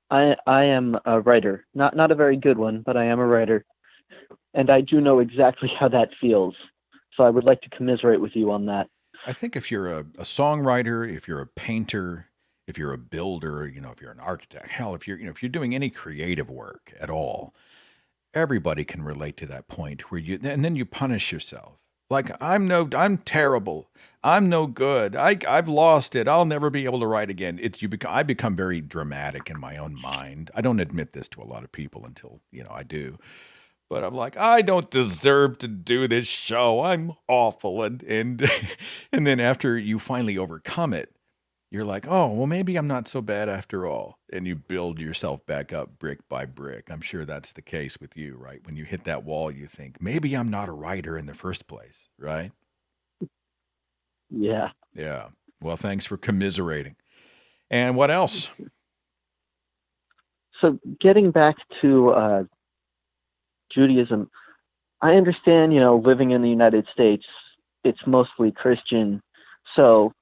I am a writer, not a very good one, but I am a writer, and I do know exactly how that feels. So I would like to commiserate with you on that. I think if you're a songwriter, if you're a painter, if you're a builder, if you're an architect, hell, if you're doing any creative work at all, everybody can relate to that point where and then you punish yourself. Like, I'm terrible. I'm no good. I've lost it. I'll never be able to write again. I become very dramatic in my own mind. I don't admit this to a lot of people until, I do. But I'm like, I don't deserve to do this show. I'm awful. And and then after you finally overcome it, you're like, oh, well, maybe I'm not so bad after all. And you build yourself back up brick by brick. I'm sure that's the case with you, right? When you hit that wall, you think, maybe I'm not a writer in the first place, right? Yeah. Yeah. Well, thanks for commiserating. And what else? So getting back to Judaism, I understand, living in the United States, it's mostly Christian. So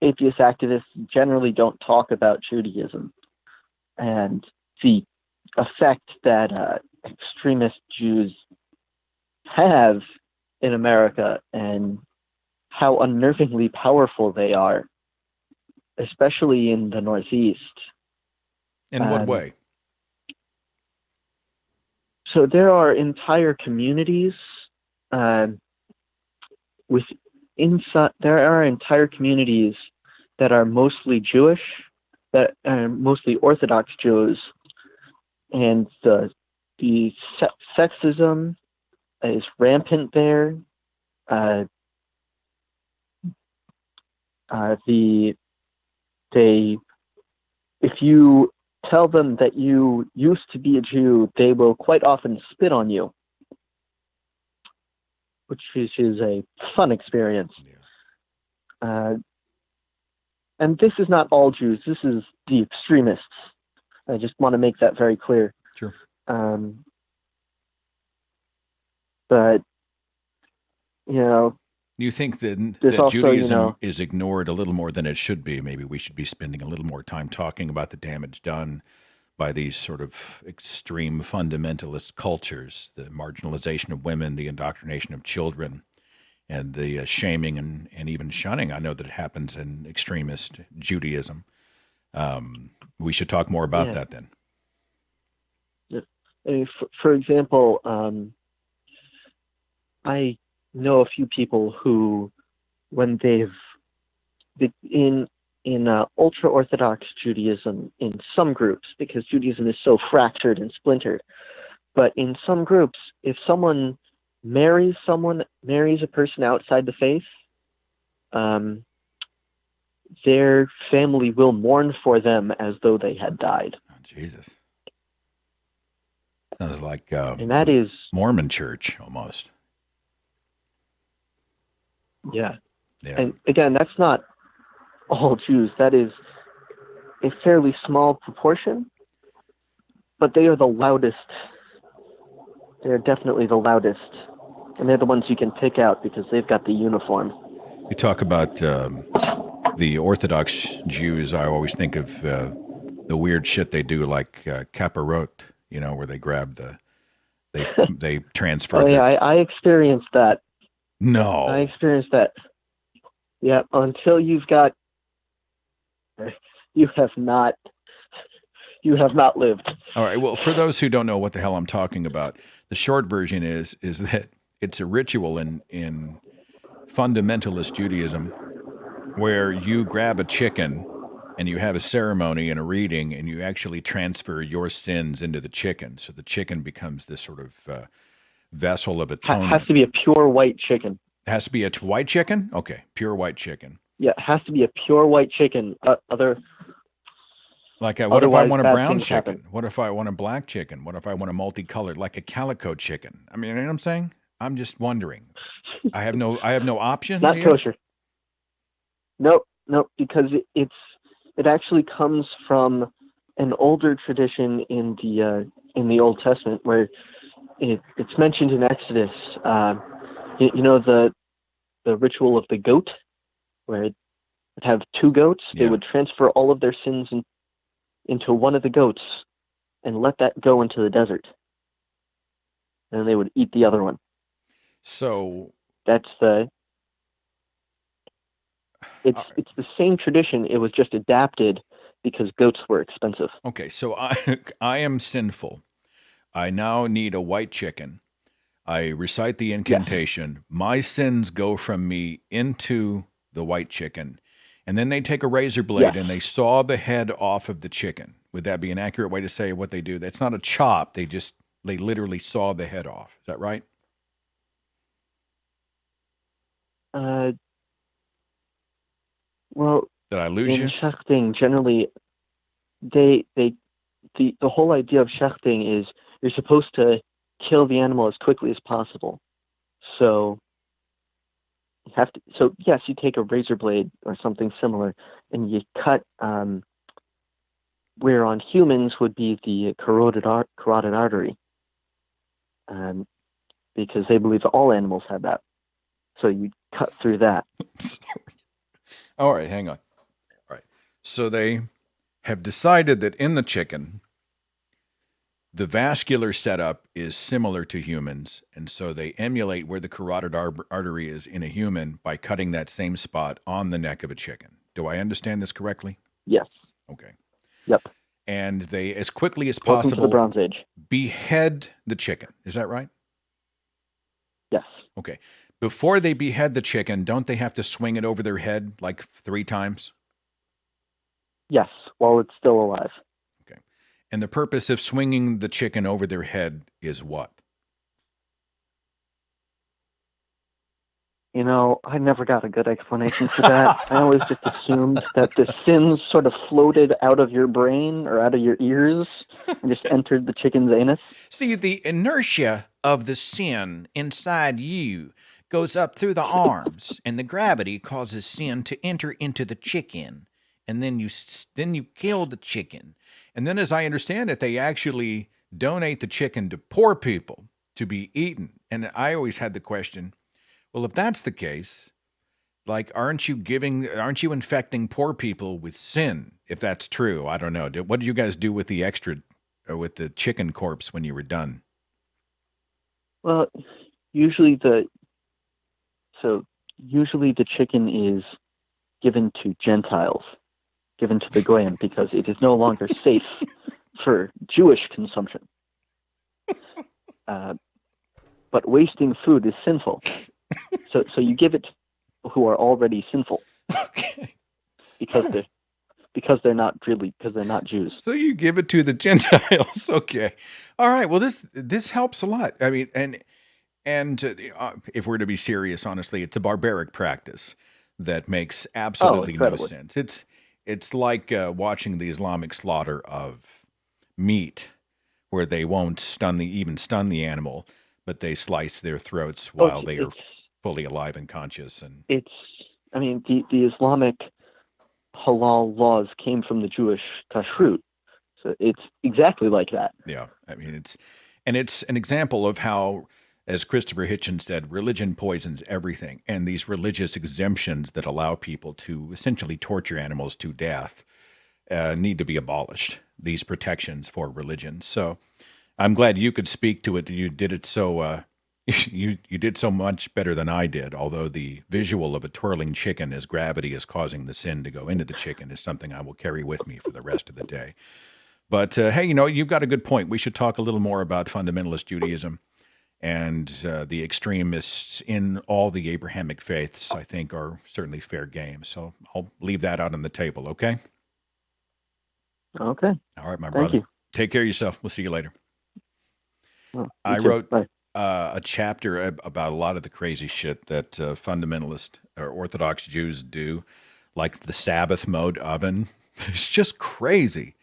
atheist activists generally don't talk about Judaism and the effect that extremist Jews have in America and how unnervingly powerful they are, especially in the Northeast. In what way? So there are entire communities there are entire communities that are mostly Jewish, that are mostly Orthodox Jews, and the sexism is rampant there. If you tell them that you used to be a Jew, they will quite often spit on you, which is a fun experience. Yeah. And this is not all Jews. This is the extremists. I just want to make that very clear. Sure. But, you think that also, Judaism is ignored a little more than it should be? Maybe we should be spending a little more time talking about the damage done by these sort of extreme fundamentalist cultures, the marginalization of women, the indoctrination of children, and the shaming and even shunning. I know that it happens in extremist Judaism. We should talk more about that then. For example, I know a few people who, when in ultra-Orthodox Judaism, in some groups, because Judaism is so fractured and splintered, but in some groups, if someone marries a person outside the faith, their family will mourn for them as though they had died. Oh, Jesus. Sounds like and that is Mormon church almost. Yeah. And again, that's not all Jews. That is a fairly small proportion, but they are the loudest. They're definitely the loudest. And they're the ones you can pick out because they've got the uniform. You talk about the Orthodox Jews. I always think of the weird shit they do, like kaparot, where they grab they transfer. Oh, yeah, I experienced that. No. I experienced that. Yeah, until you have not lived. All right. Well, for those who don't know what the hell I'm talking about, the short version is that it's a ritual in fundamentalist Judaism where you grab a chicken and you have a ceremony and a reading and you actually transfer your sins into the chicken. So the chicken becomes this sort of vessel of atonement. It has to be a pure white chicken. It has to be a white chicken? Okay, pure white chicken. Yeah, it has to be a pure white chicken. Like, what if I Otherwise, want a bad brown things happen. chicken? What if I want a black chicken? What if I want a multicolored, like a calico chicken? I mean, you know what I'm saying? I'm just wondering. I have no options Not here. kosher. Nope, because it actually comes from an older tradition in the Old Testament where it's mentioned in Exodus. You know the ritual of the goat, where it would have two goats. They Yeah. would transfer all of their sins into one of the goats and let that go into the desert. And then they would eat the other one. So It's the same tradition. It was just adapted because goats were expensive. okay, so I am sinful. I now need a white chicken. I recite the incantation. My sins go from me into the white chicken. And then they take a razor blade and they saw the head off of the chicken. Would that be an accurate way to say what they do? That's not a chop. They literally saw the head off. Is that right? Well, Did I lose you? in shechting, generally, the whole idea of shechting is you're supposed to kill the animal as quickly as possible. So yes, you take a razor blade or something similar, and you cut where on humans would be the carotid artery, because they believe that all animals have that. So you cut through that. All right, hang on. All right. So they have decided that in the chicken, the vascular setup is similar to humans, and so they emulate where the carotid artery is in a human by cutting that same spot on the neck of a chicken. Do I understand this correctly? Yes. Okay. Yep. And they, as quickly as Welcome to the possible, Bronze Age. behead the chicken. Is that right? Yes. Okay. Before they behead the chicken, don't they have to swing it over their head like 3 times? Yes, while it's still alive. Okay. And the purpose of swinging the chicken over their head is what? You know, I never got a good explanation for that. I always just assumed that the sins sort of floated out of your brain or out of your ears and just entered the chicken's anus. See, the inertia of the sin inside you goes up through the arms, and the gravity causes sin to enter into the chicken, and then you kill the chicken. And then, as I understand it, they actually donate the chicken to poor people to be eaten. And I always had the question, well, if that's the case, like, aren't you infecting poor people with sin? If that's true, I don't know. What did you guys do with with the chicken corpse when you were done? Well, usually the chicken is given to Gentiles, given to the Goyim, because it is no longer safe for Jewish consumption. But wasting food is sinful. So you give it to people who are already sinful. Okay. Because they're not Jews. So you give it to the Gentiles. Okay. All right. Well, this helps a lot. I mean, and if we're to be serious, honestly, it's a barbaric practice that makes absolutely no sense. It's like watching the Islamic slaughter of meat, where they won't stun the animal, but they slice their throats while they are fully alive and conscious. And the Islamic halal laws came from the Jewish kashrut, so it's exactly like that. Yeah, I mean it's an example of how, as Christopher Hitchens said, religion poisons everything, and these religious exemptions that allow people to essentially torture animals to death need to be abolished. These protections for religion. So I'm glad you could speak to it. You did it so. You did so much better than I did, although the visual of a twirling chicken as gravity is causing the sin to go into the chicken is something I will carry with me for the rest of the day. But hey, you've got a good point. We should talk a little more about fundamentalist Judaism and the extremists in all the Abrahamic faiths, I think, are certainly fair game. So I'll leave that out on the table, okay? Okay. All right, my brother. Thank you. Take care of yourself. We'll see you later. Well, I too. wrote Bye. a chapter about a lot of the crazy shit that fundamentalist or Orthodox Jews do, like the Sabbath mode oven. It's just crazy.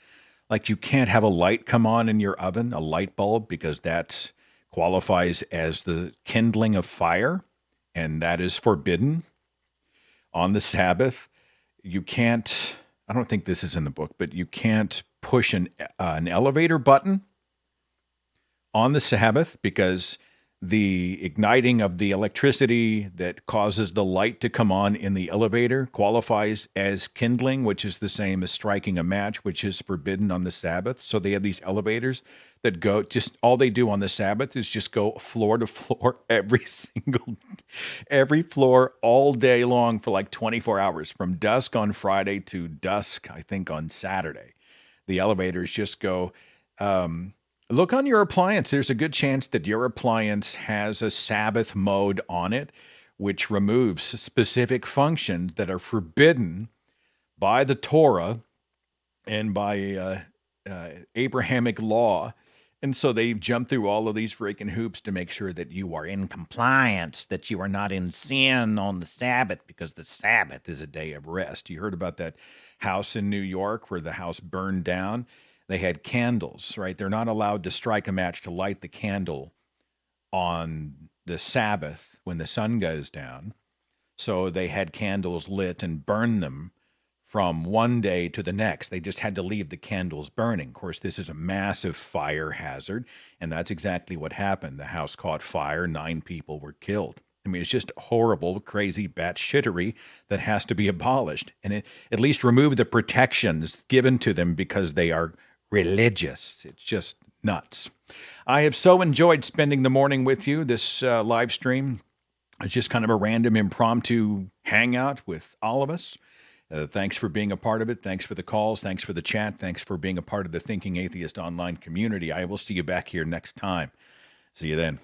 Like you can't have a light come on in your oven, a light bulb, because that qualifies as the kindling of fire, and that is forbidden on the Sabbath. You can't, I don't think this is in the book, but you can't push an elevator button on the Sabbath because the igniting of the electricity that causes the light to come on in the elevator qualifies as kindling, which is the same as striking a match, which is forbidden on the Sabbath. So they have these elevators that go, just all they do on the Sabbath is just go floor to floor every floor all day long for like 24 hours, from dusk on Friday to dusk, I think, on Saturday. The elevators just go, look on your appliance. There's a good chance that your appliance has a Sabbath mode on it, which removes specific functions that are forbidden by the Torah and by Abrahamic law. And so they jump through all of these freaking hoops to make sure that you are in compliance, that you are not in sin on the Sabbath, because the Sabbath is a day of rest. You heard about that house in New York where the house burned down? They had candles, right? They're not allowed to strike a match to light the candle on the Sabbath when the sun goes down. So they had candles lit and burned them from one day to the next. They just had to leave the candles burning. Of course, this is a massive fire hazard, and that's exactly what happened. The house caught fire, 9 people were killed. I mean, it's just horrible, crazy batshittery that has to be abolished. And at least remove the protections given to them because they are religious. It's just nuts. I have so enjoyed spending the morning with you. This live stream is just kind of a random impromptu hangout with all of us. Thanks for being a part of it. Thanks for the calls. Thanks for the chat. Thanks for being a part of the Thinking Atheist online community. I will see you back here next time. See you then.